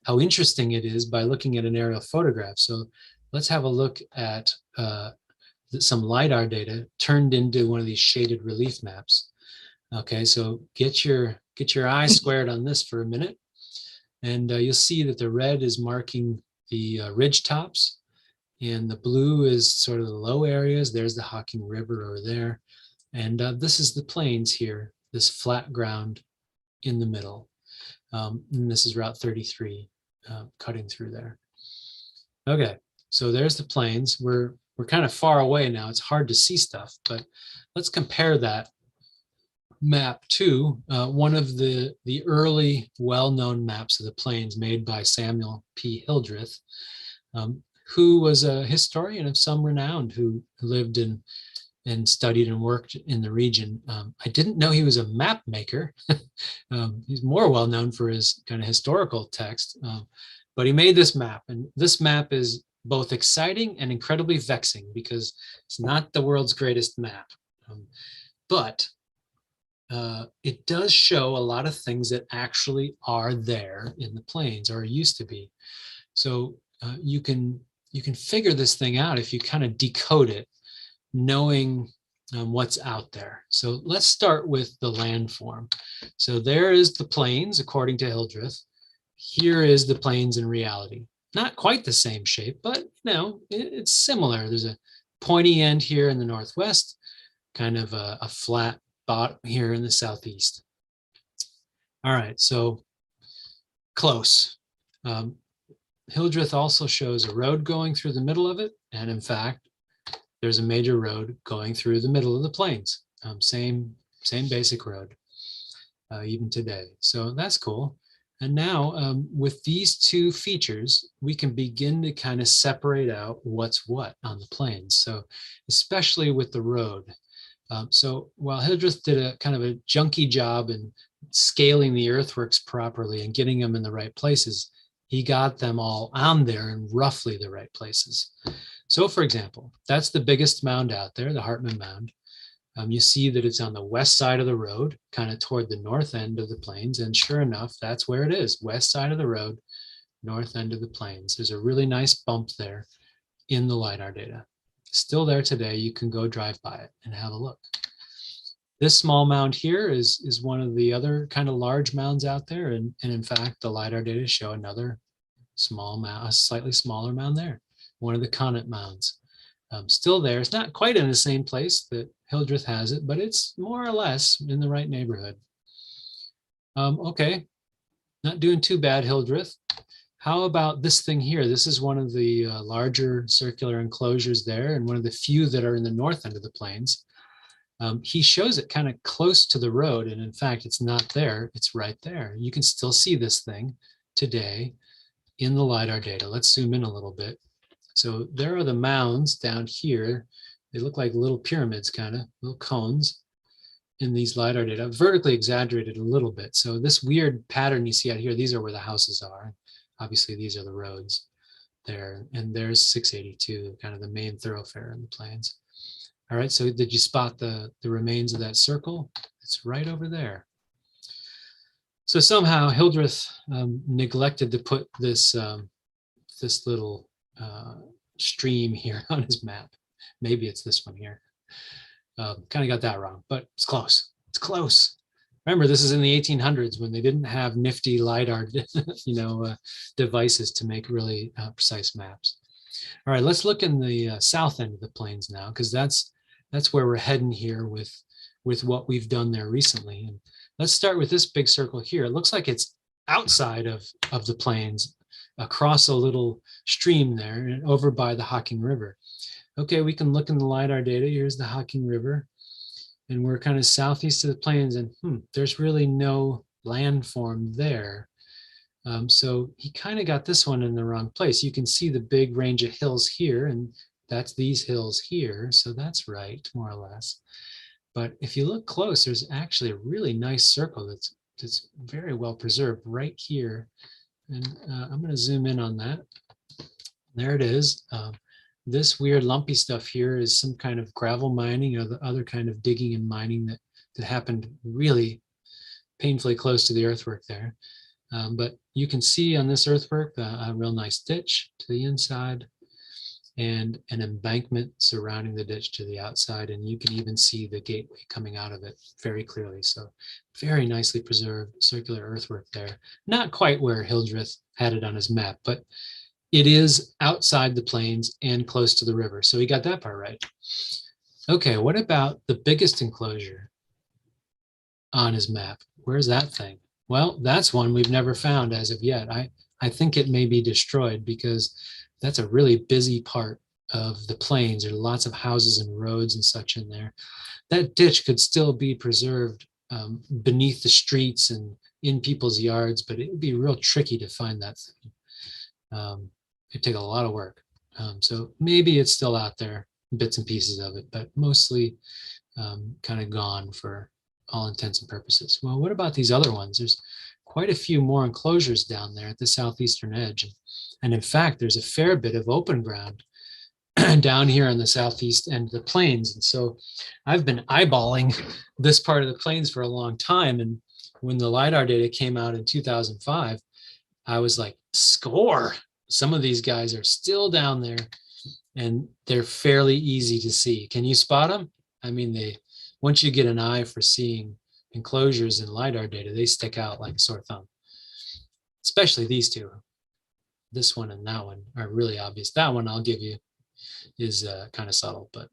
interesting it is by looking at an aerial photograph. So let's have a look at some LiDAR data turned into one of these shaded relief maps. Okay, so get your eye squared on this for a minute, and you'll see that the red is marking the ridge tops, and the blue is sort of the low areas. There's the Hocking River over there, and this is the plains here, this flat ground in the middle. And this is Route 33 cutting through there. Okay, so there's the plains. We're kind of far away now. It's hard to see stuff, but let's compare that map to one of the early well-known maps of the plains made by Samuel P. Hildreth, who was a historian of some renown who lived and studied and worked in the region. I didn't know he was a map maker. He's more well known for his kind of historical text, but he made this map, and this map is both exciting and incredibly vexing because it's not the world's greatest map, but it does show a lot of things that actually are there in the plains or used to be. So you can figure this thing out if you kind of decode it, knowing what's out there. So let's start with the landform. So there is the plains, according to Hildreth. Here is the plains in reality. Not quite the same shape, but it's similar. There's a pointy end here in the northwest, kind of a flat bottom here in the southeast. All right, so close. Hildreth also shows a road going through the middle of it, and in fact, there's a major road going through the middle of the plains. Same basic road, even today. So that's cool. And now with these two features, we can begin to kind of separate out what's what on the plains. So especially with the road. So while Hildreth did a kind of a junky job in scaling the earthworks properly and getting them in the right places, he got them all on there in roughly the right places. So for example, that's the biggest mound out there, the Hartman Mound. You see that it's on the west side of the road, kind of toward the north end of the plains. And sure enough, that's where it is, west side of the road, north end of the plains. There's a really nice bump there in the LiDAR data. Still there today. You can go drive by it and have a look. This small mound here is one of the other kind of large mounds out there. And in fact, the LiDAR data show another small mound, a slightly smaller mound there, one of the Conant mounds. Still there. It's not quite in the same place that Hildreth has it, but it's more or less in the right neighborhood. Okay, not doing too bad, Hildreth. How about this thing here? This is one of the larger circular enclosures there, and one of the few that are in the north end of the plains. He shows it kind of close to the road, and in fact, it's not there. It's right there. You can still see this thing today in the LiDAR data. Let's zoom in a little bit. So there are the mounds down here. They look like little pyramids, kind of little cones in these LiDAR data, vertically exaggerated a little bit. So this weird pattern you see out here, these are where the houses are. Obviously, these are the roads there. And there's 682, kind of the main thoroughfare in the plains. All right, so did you spot the remains of that circle? It's right over there. So somehow Hildreth neglected to put this this little stream here on his map. Maybe it's this one here. Kind of got that wrong, but it's close. It's close. Remember, this is in the 1800s when they didn't have nifty Lidar, devices to make really precise maps. All right, let's look in the south end of the plains now, because that's where we're heading here with what we've done there recently. And let's start with this big circle here. It looks like it's outside of the plains, across a little stream there and over by the Hocking River. Okay, we can look in the LiDAR data. Here's the Hocking River, and we're kind of southeast of the plains, and there's really no landform there. So he kind of got this one in the wrong place. You can see the big range of hills here, and that's these hills here. So that's right, more or less. But if you look close, there's actually a really nice circle that's very well preserved right here. And I'm going to zoom in on that. There it is. This weird lumpy stuff here is some kind of gravel mining or the other kind of digging and mining that happened really painfully close to the earthwork there. But you can see on this earthwork a real nice ditch to the inside and an embankment surrounding the ditch to the outside. And you can even see the gateway coming out of it very clearly. So very nicely preserved circular earthwork there. Not quite where Hildreth had it on his map, but it is outside the plains and close to the river. So he got that part right. Okay, what about the biggest enclosure on his map? Where's that thing? Well, that's one we've never found as of yet. I think it may be destroyed because that's a really busy part of the plains. There are lots of houses and roads and such in there. That ditch could still be preserved beneath the streets and in people's yards, but it would be real tricky to find that thing. It'd take a lot of work. So maybe it's still out there, bits and pieces of it, but mostly kind of gone for all intents and purposes. Well, what about these other ones? There's quite a few more enclosures down there at the southeastern edge. And in fact, there's a fair bit of open ground down here on the southeast end of the plains. And so I've been eyeballing this part of the plains for a long time. And when the LiDAR data came out in 2005, I was like, score. Some of these guys are still down there and they're fairly easy to see. Can you spot them? I mean, once you get an eye for seeing enclosures in LiDAR data, they stick out like a sore thumb, especially these two. This one and that one are really obvious. That one I'll give you is kind of subtle, but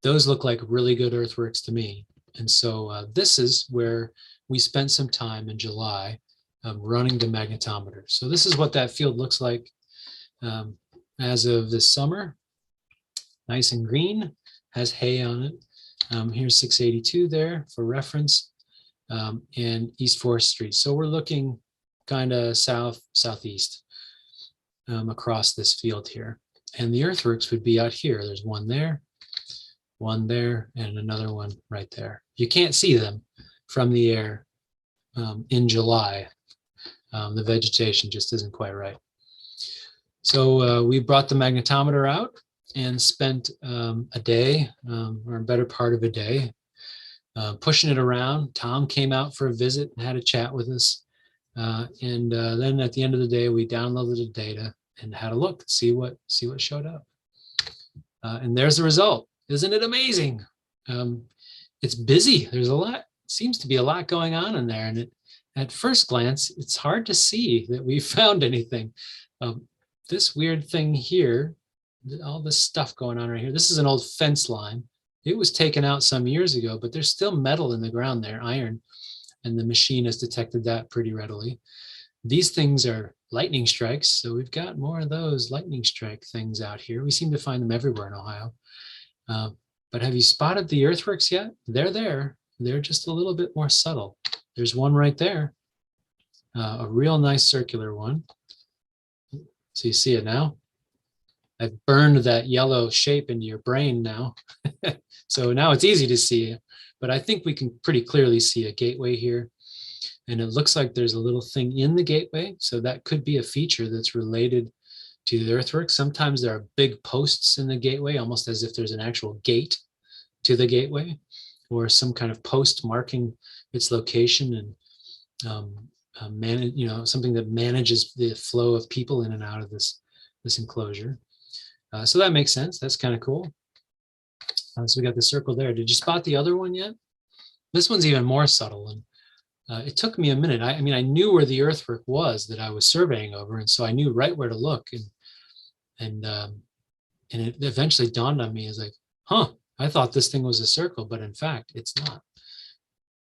those look like really good earthworks to me. And so this is where we spent some time in July running the magnetometer. So this is what that field looks like as of this summer. Nice and green, has hay on it. Here's 682 there for reference, and East 4th Street. So we're looking kind of southeast across this field here. And the earthworks would be out here. There's one there, and another one right there. You can't see them from the air in July. The vegetation just isn't quite right. So we brought the magnetometer out and spent a day or a better part of a day pushing it around. Tom came out for a visit and had a chat with us. And then at the end of the day, we downloaded the data and had a look, see what showed up. And there's the result. Isn't it amazing? It's busy. There's a lot, seems to be a lot going on in there. And at first glance, it's hard to see that we found anything. This weird thing here, all this stuff going on right here, this is an old fence line. It was taken out some years ago, but there's still metal in the ground there, iron, and the machine has detected that pretty readily. These things are lightning strikes, so we've got more of those lightning strike things out here. We seem to find them everywhere in Ohio. But have you spotted the earthworks yet? They're there. They're just a little bit more subtle. There's one right there, a real nice circular one. So you see it now? I've burned that yellow shape into your brain now. So now it's easy to see it, but I think we can pretty clearly see a gateway here. And it looks like there's a little thing in the gateway. So that could be a feature that's related to the earthwork. Sometimes there are big posts in the gateway, almost as if there's an actual gate to the gateway or some kind of post marking its location. And something that manages the flow of people in and out of this enclosure. So that makes sense. That's kind of cool. So we got the circle there. Did you spot the other one yet? This one's even more subtle, and it took me a minute. I mean, I knew where the earthwork was that I was surveying over, and so I knew right where to look. And it eventually dawned on me as like, huh, I thought this thing was a circle, but in fact, it's not.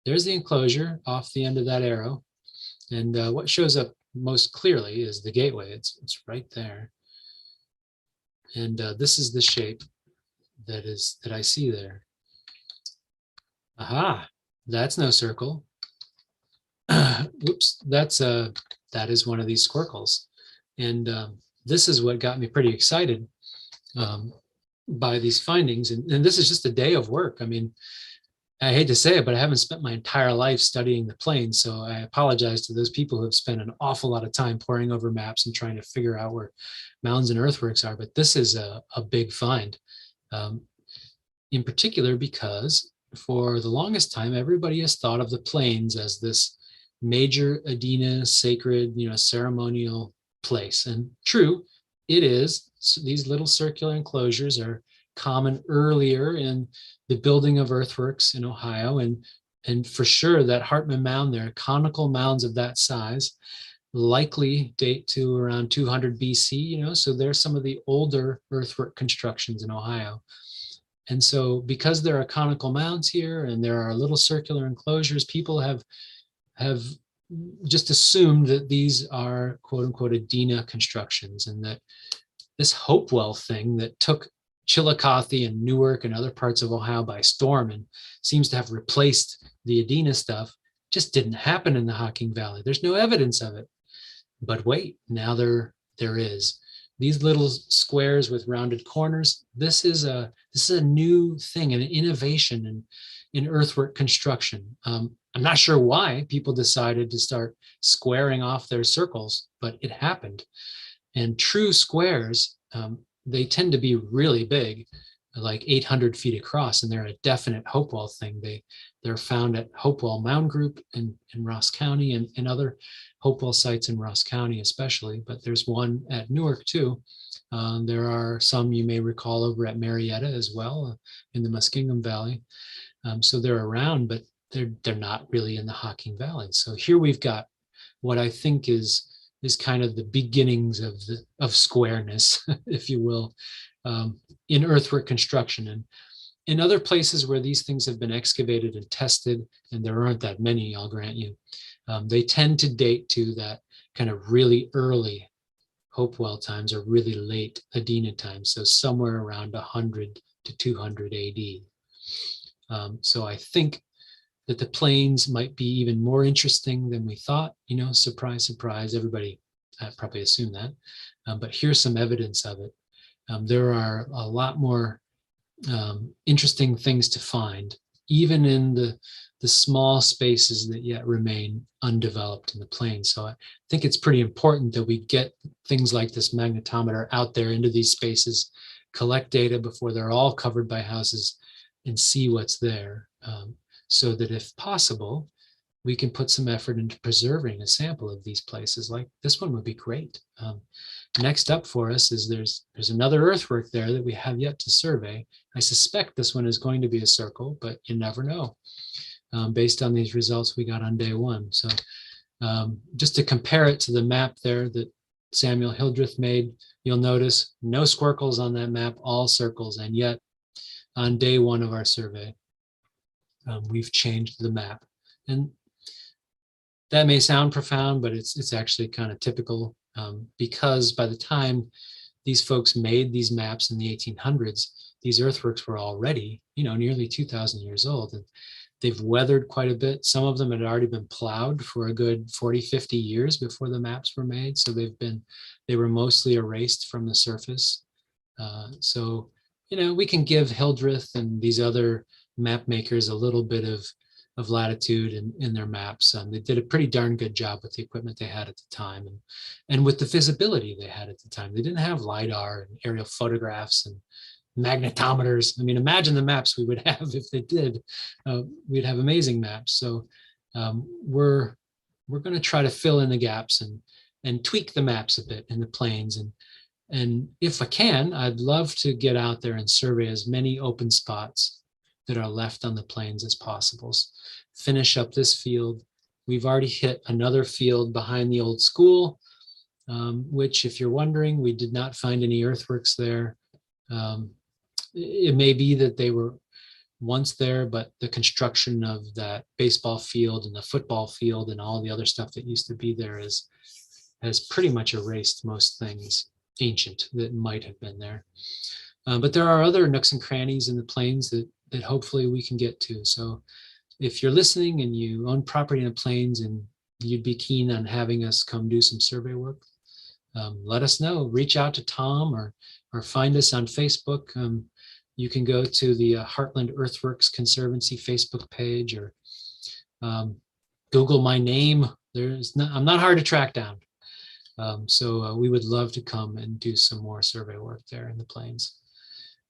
There's the enclosure off the end of that arrow, and what shows up most clearly is the gateway. It's right there, and this is the shape that I see there. Aha, that's no circle. Whoops, that is one of these squircles. And this is what got me pretty excited by these findings. And this is just a day of work. I mean, I hate to say it, but I haven't spent my entire life studying the plains. So I apologize to those people who have spent an awful lot of time poring over maps and trying to figure out where mounds and earthworks are. But this is a big find, in particular because for the longest time, everybody has thought of the plains as this major Adena sacred, ceremonial place. And true, it is. So these little circular enclosures are common earlier in the building of earthworks in Ohio. And for sure, that Hartman Mound there, conical mounds of that size, likely date to around 200 BC, so there's some of the older earthwork constructions in Ohio. And so because there are conical mounds here and there are little circular enclosures, people have just assumed that these are quote unquote Adena constructions, and that this Hopewell thing that took Chillicothe and Newark and other parts of Ohio by storm and seems to have replaced the Adena stuff just didn't happen in the Hocking Valley. There's no evidence of it. But wait, now there is. These little squares with rounded corners, this is a new thing, an innovation in earthwork construction. I'm not sure why people decided to start squaring off their circles, but it happened. And true squares, they tend to be really big, like 800 feet across, and they're a definite Hopewell thing. They're found at Hopewell Mound Group in Ross County and other Hopewell sites in Ross County especially, but there's one at Newark too. There are some you may recall over at Marietta as well in the Muskingum Valley. So they're around, but they're not really in the Hocking Valley. So here we've got what I think is kind of the beginnings of squareness, if you will, in earthwork construction. And in other places where these things have been excavated and tested, and there aren't that many, I'll grant you, they tend to date to that kind of really early Hopewell times or really late Adena times, so somewhere around 100 to 200 AD. So I think that the plains might be even more interesting than we thought. Surprise, surprise, everybody probably assumed that. But here's some evidence of it. There are a lot more interesting things to find, even in the small spaces that yet remain undeveloped in the plains. So I think it's pretty important that we get things like this magnetometer out there into these spaces, collect data before they're all covered by houses, and see what's there, so that if possible, we can put some effort into preserving a sample of these places. Like this one would be great. Next up for us is there's another earthwork there that we have yet to survey. I suspect this one is going to be a circle, but you never know, based on these results we got on day one. So just to compare it to the map there that Samuel Hildreth made, you'll notice no squircles on that map, all circles. And yet on day one of our survey, we've changed the map. And that may sound profound, but it's actually kind of typical, because by the time these folks made these maps in the 1800s, these earthworks were already, nearly 2,000 years old. And they've weathered quite a bit. Some of them had already been plowed for a good 40, 50 years before the maps were made. So they were mostly erased from the surface. So, we can give Hildreth and these other map makers a little bit of latitude in their maps. They did a pretty darn good job with the equipment they had at the time and with the visibility they had at the time. They didn't have Lidar and aerial photographs and magnetometers. I mean, imagine the maps we would have if they did. We'd have amazing maps. So we're we're going to try to fill in the gaps and tweak the maps a bit in the plains. And if I can, I'd love to get out there and survey as many open spots that are left on the plains as possible. Finish up this field. We've already hit another field behind the old school, which, if you're wondering, we did not find any earthworks there. It may be that they were once there, but the construction of that baseball field and the football field and all the other stuff that used to be there has pretty much erased most things ancient that might have been there. But there are other nooks and crannies in the plains that hopefully we can get to. So if you're listening and you own property in the plains and you'd be keen on having us come do some survey work, let us know. Reach out to Tom or find us on Facebook. You can go to the Heartland Earthworks Conservancy Facebook page, or Google my name. I'm not hard to track down. So we would love to come and do some more survey work there in the plains.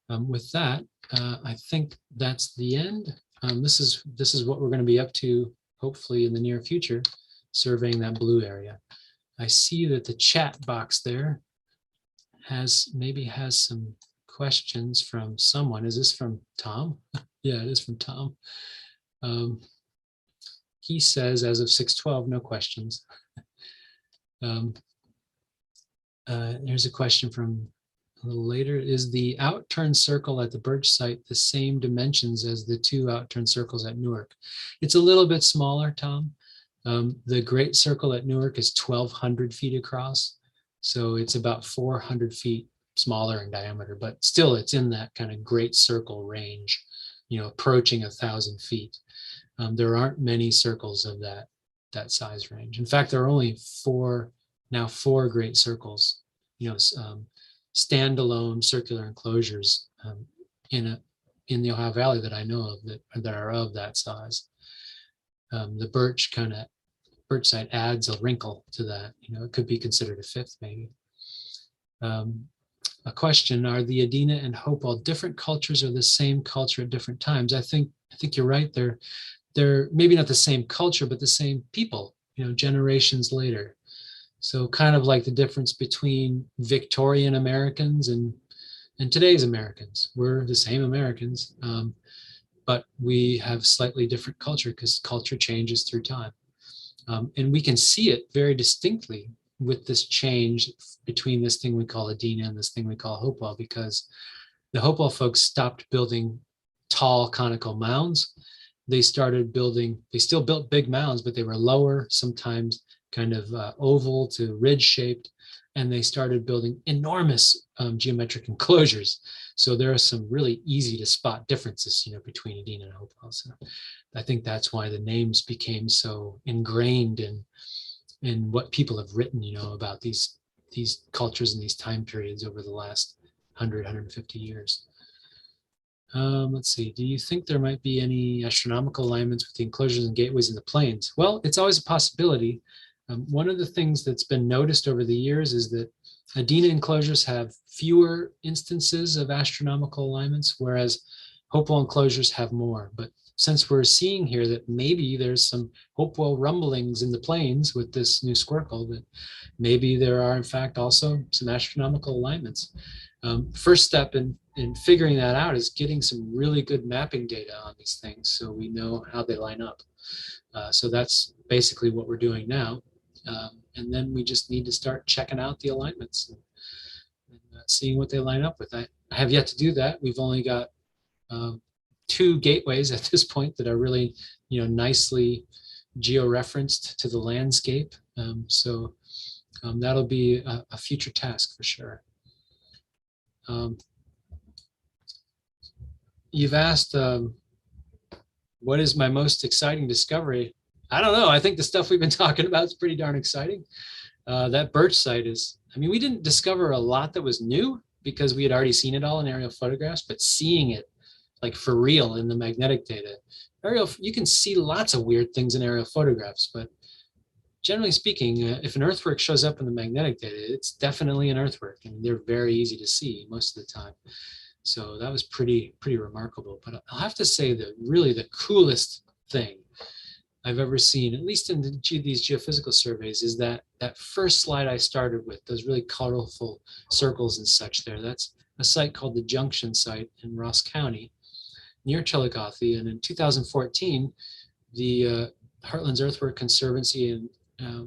With that, I think that's the end. This is what we're going to be up to, hopefully in the near future, surveying that blue area. I see that the chat box there has some questions from someone. Is this from Tom? Yeah, it is from Tom. He says, as of 6:12, no questions. Here's a question from a little later. Is the outturn circle at the Birch Site the same dimensions as the two outturn circles at Newark? It's a little bit smaller, Tom. The Great Circle at Newark is 1,200 feet across. So it's about 400 feet smaller in diameter, but still it's in that kind of Great Circle range, approaching 1,000 feet. There aren't many circles of that size range. In fact, there are only four Great Circles, standalone circular enclosures in the Ohio Valley that I know of that are of that size. The Birch Site adds a wrinkle to that. It could be considered a fifth, maybe. A question: are the Adena and Hopewell different cultures or the same culture at different times? I think you're right. They're maybe not the same culture, but the same people, generations later. So kind of like the difference between Victorian Americans and today's Americans. We're the same Americans, but we have slightly different culture because culture changes through time. And we can see it very distinctly with this change between this thing we call Adena and this thing we call Hopewell, because the Hopewell folks stopped building tall conical mounds. They still built big mounds, but they were lower, sometimes kind of oval to ridge shaped, and they started building enormous geometric enclosures. So there are some really easy to spot differences, between Adena and Hopewell. So I think that's why the names became so ingrained in what people have written, about these cultures and these time periods over the last 150 years. Let's see. Do you think there might be any astronomical alignments with the enclosures and gateways in the plains? Well, it's always a possibility. One of the things that's been noticed over the years is that Adena enclosures have fewer instances of astronomical alignments, whereas Hopewell enclosures have more. But since we're seeing here that maybe there's some Hopewell rumblings in the plains with this new squircle, that maybe there are in fact also some astronomical alignments. First step in figuring that out is getting some really good mapping data on these things so we know how they line up. So that's basically what we're doing now. And then we just need to start checking out the alignments and seeing what they line up with. I have yet to do that. We've only got 2 gateways at this point that are really, nicely geo-referenced to the landscape. So that'll be a future task for sure. You've asked, what is my most exciting discovery? I don't know. I think the stuff we've been talking about is pretty darn exciting. That Birch Site we didn't discover a lot that was new because we had already seen it all in aerial photographs, but seeing it like for real in the magnetic data, you can see lots of weird things in aerial photographs, but generally speaking, if an earthwork shows up in the magnetic data, it's definitely an earthwork, and they're very easy to see most of the time. So that was pretty remarkable. But I'll have to say that really the coolest thing I've ever seen, at least in these geophysical surveys, is that first slide I started with, those really colorful circles and such there. That's a site called the Junction Site in Ross County, near Chillicothe. And in 2014, the Heartland's Earthwork Conservancy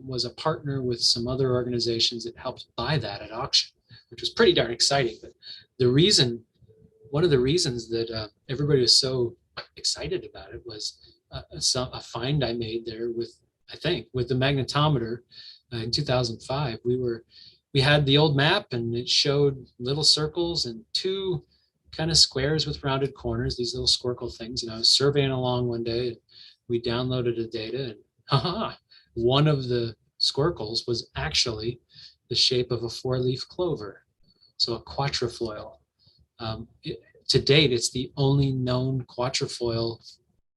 was a partner with some other organizations that helped buy that at auction, which was pretty darn exciting. But one of the reasons that everybody was so excited about it was a find I made there with the magnetometer in 2005. We had the old map, and it showed little circles and two kind of squares with rounded corners, these little squircle things. And I was surveying along one day, and we downloaded the data, and one of the squircles was actually the shape of a four-leaf clover, so a quatrefoil. To date, it's the only known quatrefoil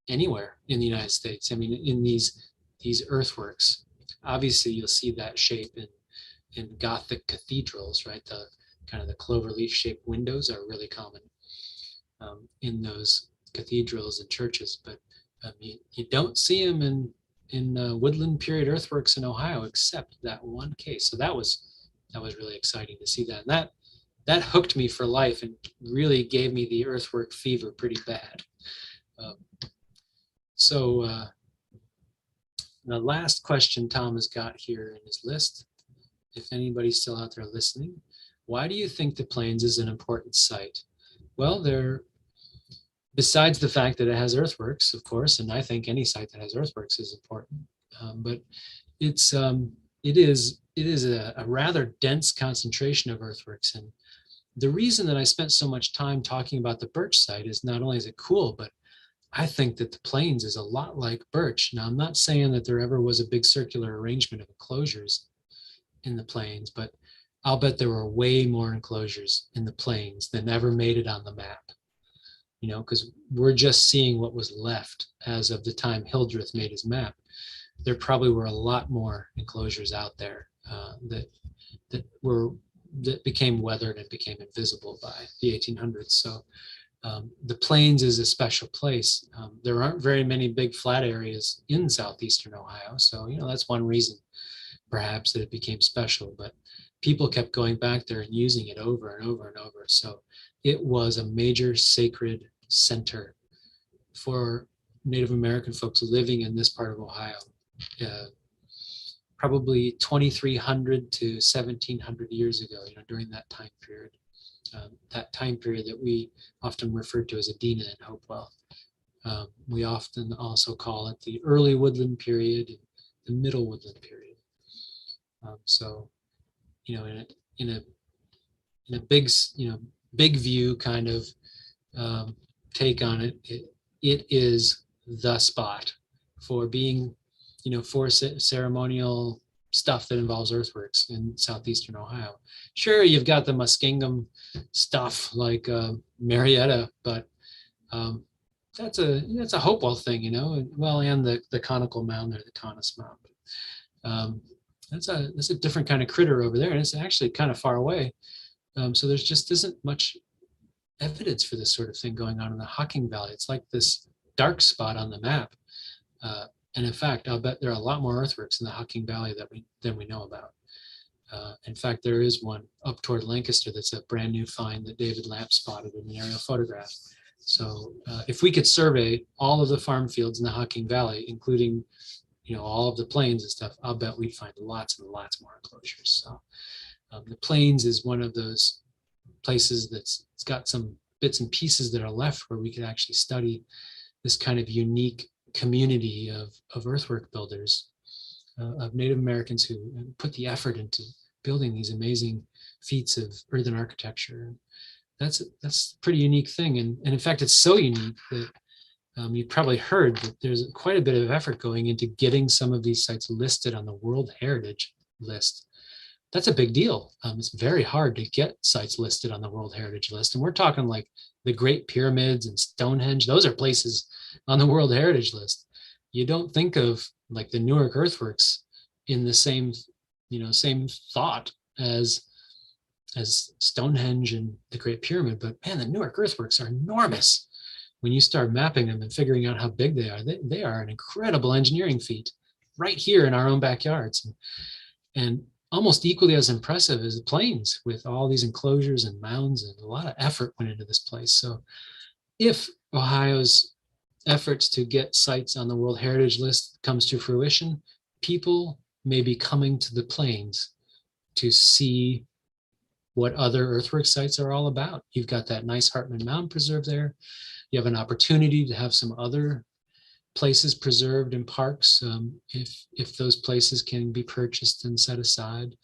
anywhere in the United States. I mean, in these earthworks, obviously you'll see that shape in Gothic cathedrals, right? The kind of the clover leaf shaped windows are really common in those cathedrals and churches, but you don't see them in woodland period earthworks in Ohio, except that one case. So that was really exciting to see that. And that hooked me for life and really gave me the earthwork fever pretty bad. So the last question Tom has got here in his list, if anybody's still out there listening, why do you think the Plains is an important site? Well, besides the fact that it has earthworks, of course, and I think any site that has earthworks is important, but it is a rather dense concentration of earthworks. And the reason that I spent so much time talking about the Birch site is not only is it cool, but I think that the Plains is a lot like Birch. Now, I'm not saying that there ever was a big circular arrangement of enclosures in the Plains, but I'll bet there were way more enclosures in the Plains than ever made it on the map. Because we're just seeing what was left as of the time Hildreth made his map. There probably were a lot more enclosures out there that became weathered and became invisible by the 1800s. So the Plains is a special place. There aren't very many big flat areas in southeastern Ohio. So, that's one reason perhaps that it became special, but people kept going back there and using it over and over and over. So it was a major sacred center for Native American folks living in this part of Ohio. Probably 2,300 to 1,700 years ago, during that time period. That time period that we often refer to as Adena and Hopewell. We often also call it the early woodland period and the middle woodland period. So, in a big view kind of take on it, it is the spot for being, for ceremonial stuff that involves earthworks in southeastern Ohio. Sure, you've got the Muskingum stuff like Marietta, but that's a Hopewell thing, and the conical mound there, the Conus mound. That's a different kind of critter over there, and it's actually kind of far away. So there's just isn't much evidence for this sort of thing going on in the Hocking Valley. It's like this dark spot on the map. And in fact, I'll bet there are a lot more earthworks in the Hocking Valley than we know about. In fact, there is one up toward Lancaster that's a brand new find that David Lamp spotted in an aerial photograph. So if we could survey all of the farm fields in the Hocking Valley, including all of the plains and stuff, I'll bet we'd find lots and lots more enclosures. So the Plains is one of those places it's got some bits and pieces that are left where we could actually study this kind of unique community of earthwork builders, of Native Americans who put the effort into building these amazing feats of earthen architecture. That's a pretty unique thing. And in fact, it's so unique that you probably heard that there's quite a bit of effort going into getting some of these sites listed on the World Heritage List. That's a big deal. It's very hard to get sites listed on the World Heritage List. And we're talking like the Great Pyramids and Stonehenge. Those are places on the World Heritage List. You don't think of like the Newark Earthworks in the same thought as Stonehenge and the Great Pyramid, but man, the Newark Earthworks are enormous. when you start mapping them and figuring out how big they are an incredible engineering feat right here in our own backyards. And almost equally as impressive as the plains, with all these enclosures and mounds, and a lot of effort went into this place. So if Ohio's efforts to get sites on the World Heritage List comes to fruition, people may be coming to the plains to see what other earthwork sites are all about. You've got that nice Hartman Mountain Preserve there. You have an opportunity to have some other places preserved in parks, if those places can be purchased and set aside.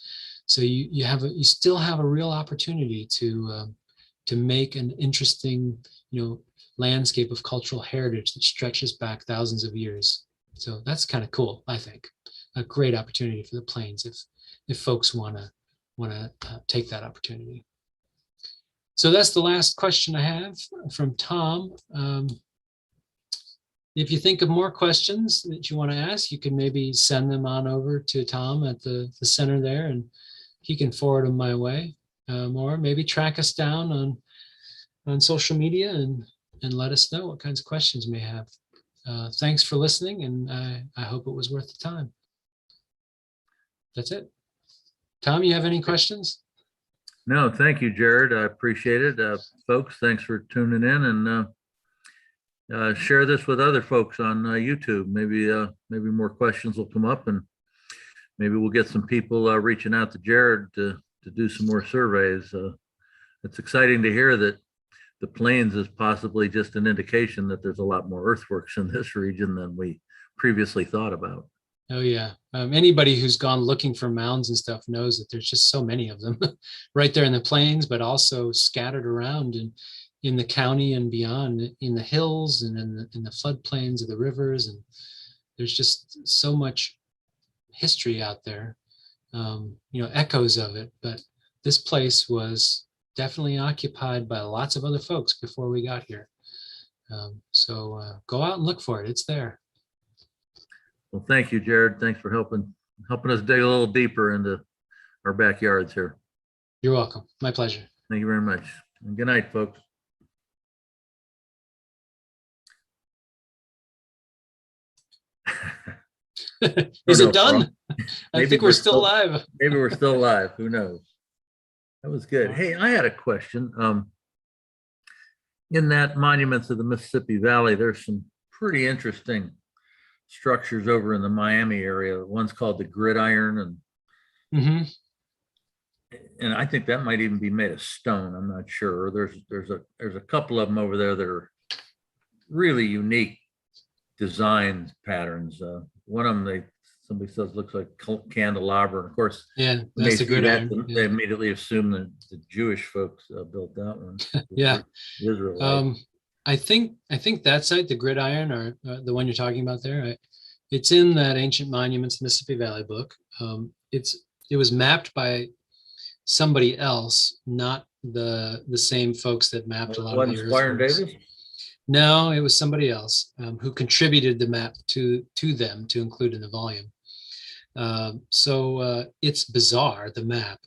So you still have a real opportunity to make an interesting, landscape of cultural heritage that stretches back thousands of years. So that's kind of cool, I think. A great opportunity for the plains if folks want to take that opportunity. So that's the last question I have from Tom. If you think of more questions that you want to ask, you can maybe send them on over to Tom at the center there, and he can forward them my way. Or maybe track us down on social media and let us know what kinds of questions you may have. Thanks for listening, and I hope it was worth the time. That's it. Tom, you have any questions? No, thank you, Jarrod. I appreciate it. Folks, thanks for tuning in, and share this with other folks on YouTube. Maybe more questions will come up, and maybe we'll get some people reaching out to Jarrod to do some more surveys. It's exciting to hear that the plains is possibly just an indication that there's a lot more earthworks in this region than we previously thought about. Oh yeah. Anybody who's gone looking for mounds and stuff knows that there's just so many of them right there in the plains, but also scattered around in the county and beyond, in the hills and in the floodplains of the rivers. And there's just so much history out there, echoes of it. But this place was definitely occupied by lots of other folks before we got here. So go out and look for it. It's there. Well, thank you, Jarrod. Thanks for helping us dig a little deeper into our backyards here. You're welcome. My pleasure. Thank you very much. And good night, folks. Is it done? I think we're still live. Maybe we're still live. Who knows? That was good. Hey, I had a question. In that Monuments of the Mississippi Valley, there's some pretty interesting structures over in the Miami area. One's called the Gridiron, and I think that might even be made of stone. I'm not sure. There's a couple of them over there that are really unique design patterns. One of them somebody says looks like candelabra. And of course, yeah, that's a Gridiron. They immediately assume that the Jewish folks built that one. Yeah, Israel. I think that site, the Gridiron, or the one you're talking about there, it's in that Ancient Monuments Mississippi Valley book. It was mapped by somebody else, not the same folks that mapped a lot of the earthworks. Davis? No, it was somebody else who contributed the map to them to include in the volume. So it's bizarre, the map.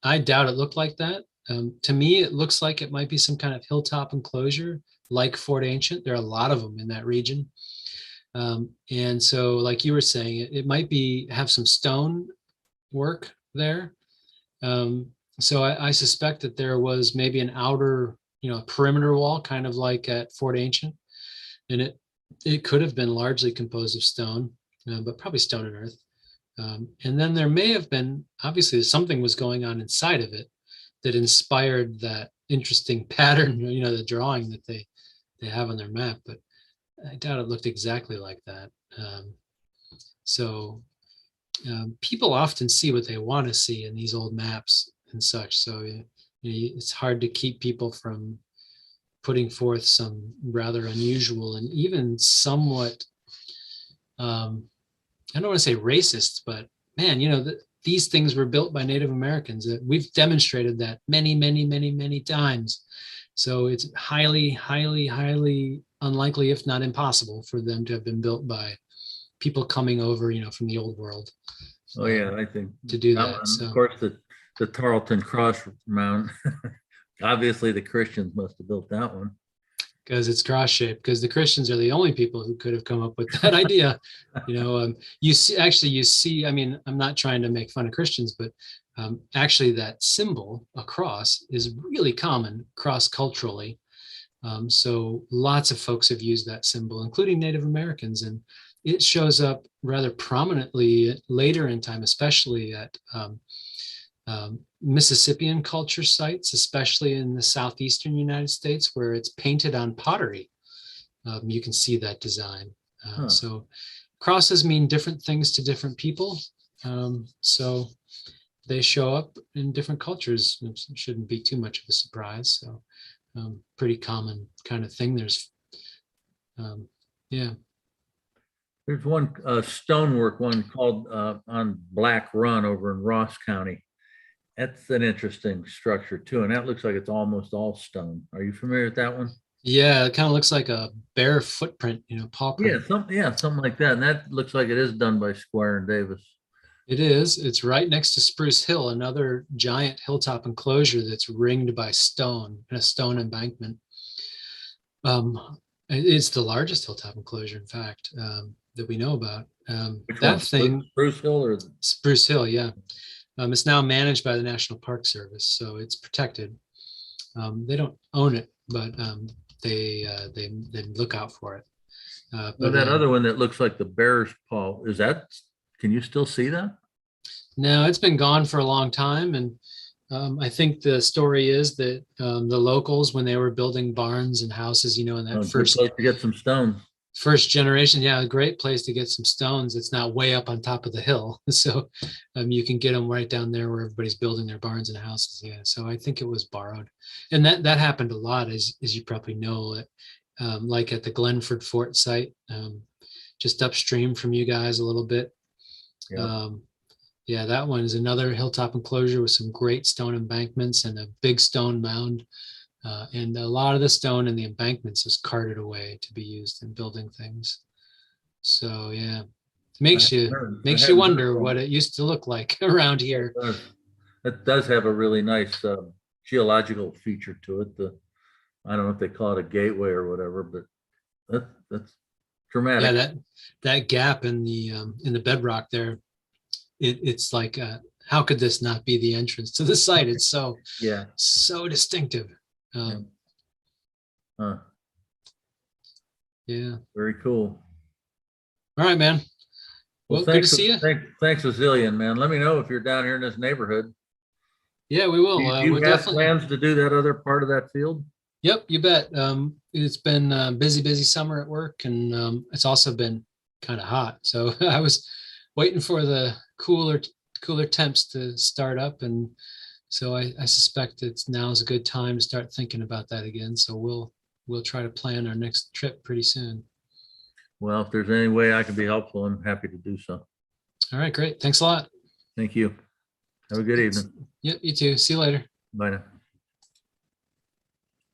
I doubt it looked like that. To me, it looks like it might be some kind of hilltop enclosure like Fort Ancient. There are a lot of them in that region. And so, like you were saying, it might have some stone work there. So I suspect that there was maybe an outer, perimeter wall, kind of like at Fort Ancient. And it could have been largely composed of stone, but probably stone and earth. And then there may have been, obviously, something was going on inside of it that inspired that interesting pattern, the drawing that they have on their map, but I doubt it looked exactly like that. So people often see what they want to see in these old maps and such. So it's hard to keep people from putting forth some rather unusual and even somewhat, I don't want to say racist, but man, these things were built by Native Americans. We've demonstrated that many, many, many, many times. So it's highly, highly, highly unlikely, if not impossible, for them to have been built by people coming over, from the old world. Oh yeah, I think to do that. So. Of course, the Tarleton Cross Mound. Obviously, the Christians must have built that one. because it's cross-shaped, because the Christians are the only people who could have come up with that idea. You see, I mean, I'm not trying to make fun of Christians, but actually that symbol, a cross, is really common cross-culturally. So lots of folks have used that symbol, including Native Americans, and it shows up rather prominently later in time, especially at Mississippian culture sites, especially in the southeastern United States, where it's painted on pottery. You can see that design. So crosses mean different things to different people. So they show up in different cultures. It shouldn't be too much of a surprise. So pretty common kind of thing. There's, yeah. There's one stonework one called on Black Run over in Ross County. That's an interesting structure too, and that looks like it's almost all stone. Are you familiar with that one? Yeah, it kind of looks like a bare footprint, paw print. Something like that. And that looks like it is done by Squire and Davis. It is. It's right next to Spruce Hill, another giant hilltop enclosure that's ringed by stone and a stone embankment. It's the largest hilltop enclosure, in fact, that we know about. Which that one? thing, Spruce Hill or Spruce Hill, yeah. It's now managed by the National Park Service, so it's protected. They don't own it, but they look out for it. but that other one that looks like the bear's paw, is that, can you still see that? No, it's been gone for a long time. And I think the story is that the locals, when they were building barns and houses, in that Good place to get some stones. first generation, yeah, a great place to get some stones. It's not way up on top of the hill. So you can get them right down there where everybody's building their barns and houses. Yeah. So I think it was borrowed. And that happened a lot, as you probably know, like at the Glenford Fort site, just upstream from you guys a little bit. Yeah. Yeah, that one is another hilltop enclosure with some great stone embankments and a big stone mound. And a lot of the stone in the embankments is carted away to be used in building things. So yeah, makes you wonder what it used to look like around here. It does have a really nice geological feature to it. I don't know if they call it a gateway or whatever, but that's dramatic. Yeah, that gap in the bedrock there, it's like how could this not be the entrance to the site? It's so distinctive. Yeah. Very cool. All right, man. Well, good to see you. Thanks a zillion, man. Let me know if you're down here in this neighborhood. Yeah, we will. Do you have plans to do that other part of that field? Yep, you bet. It's been busy summer at work, and it's also been kind of hot. So I was waiting for the cooler temps to start up, and so I suspect now is a good time to start thinking about that again. So we'll try to plan our next trip pretty soon. Well, if there's any way I can be helpful, I'm happy to do so. All right, great. Thanks a lot. Thank you. Have a good evening. Yep, you too. See you later. Bye now.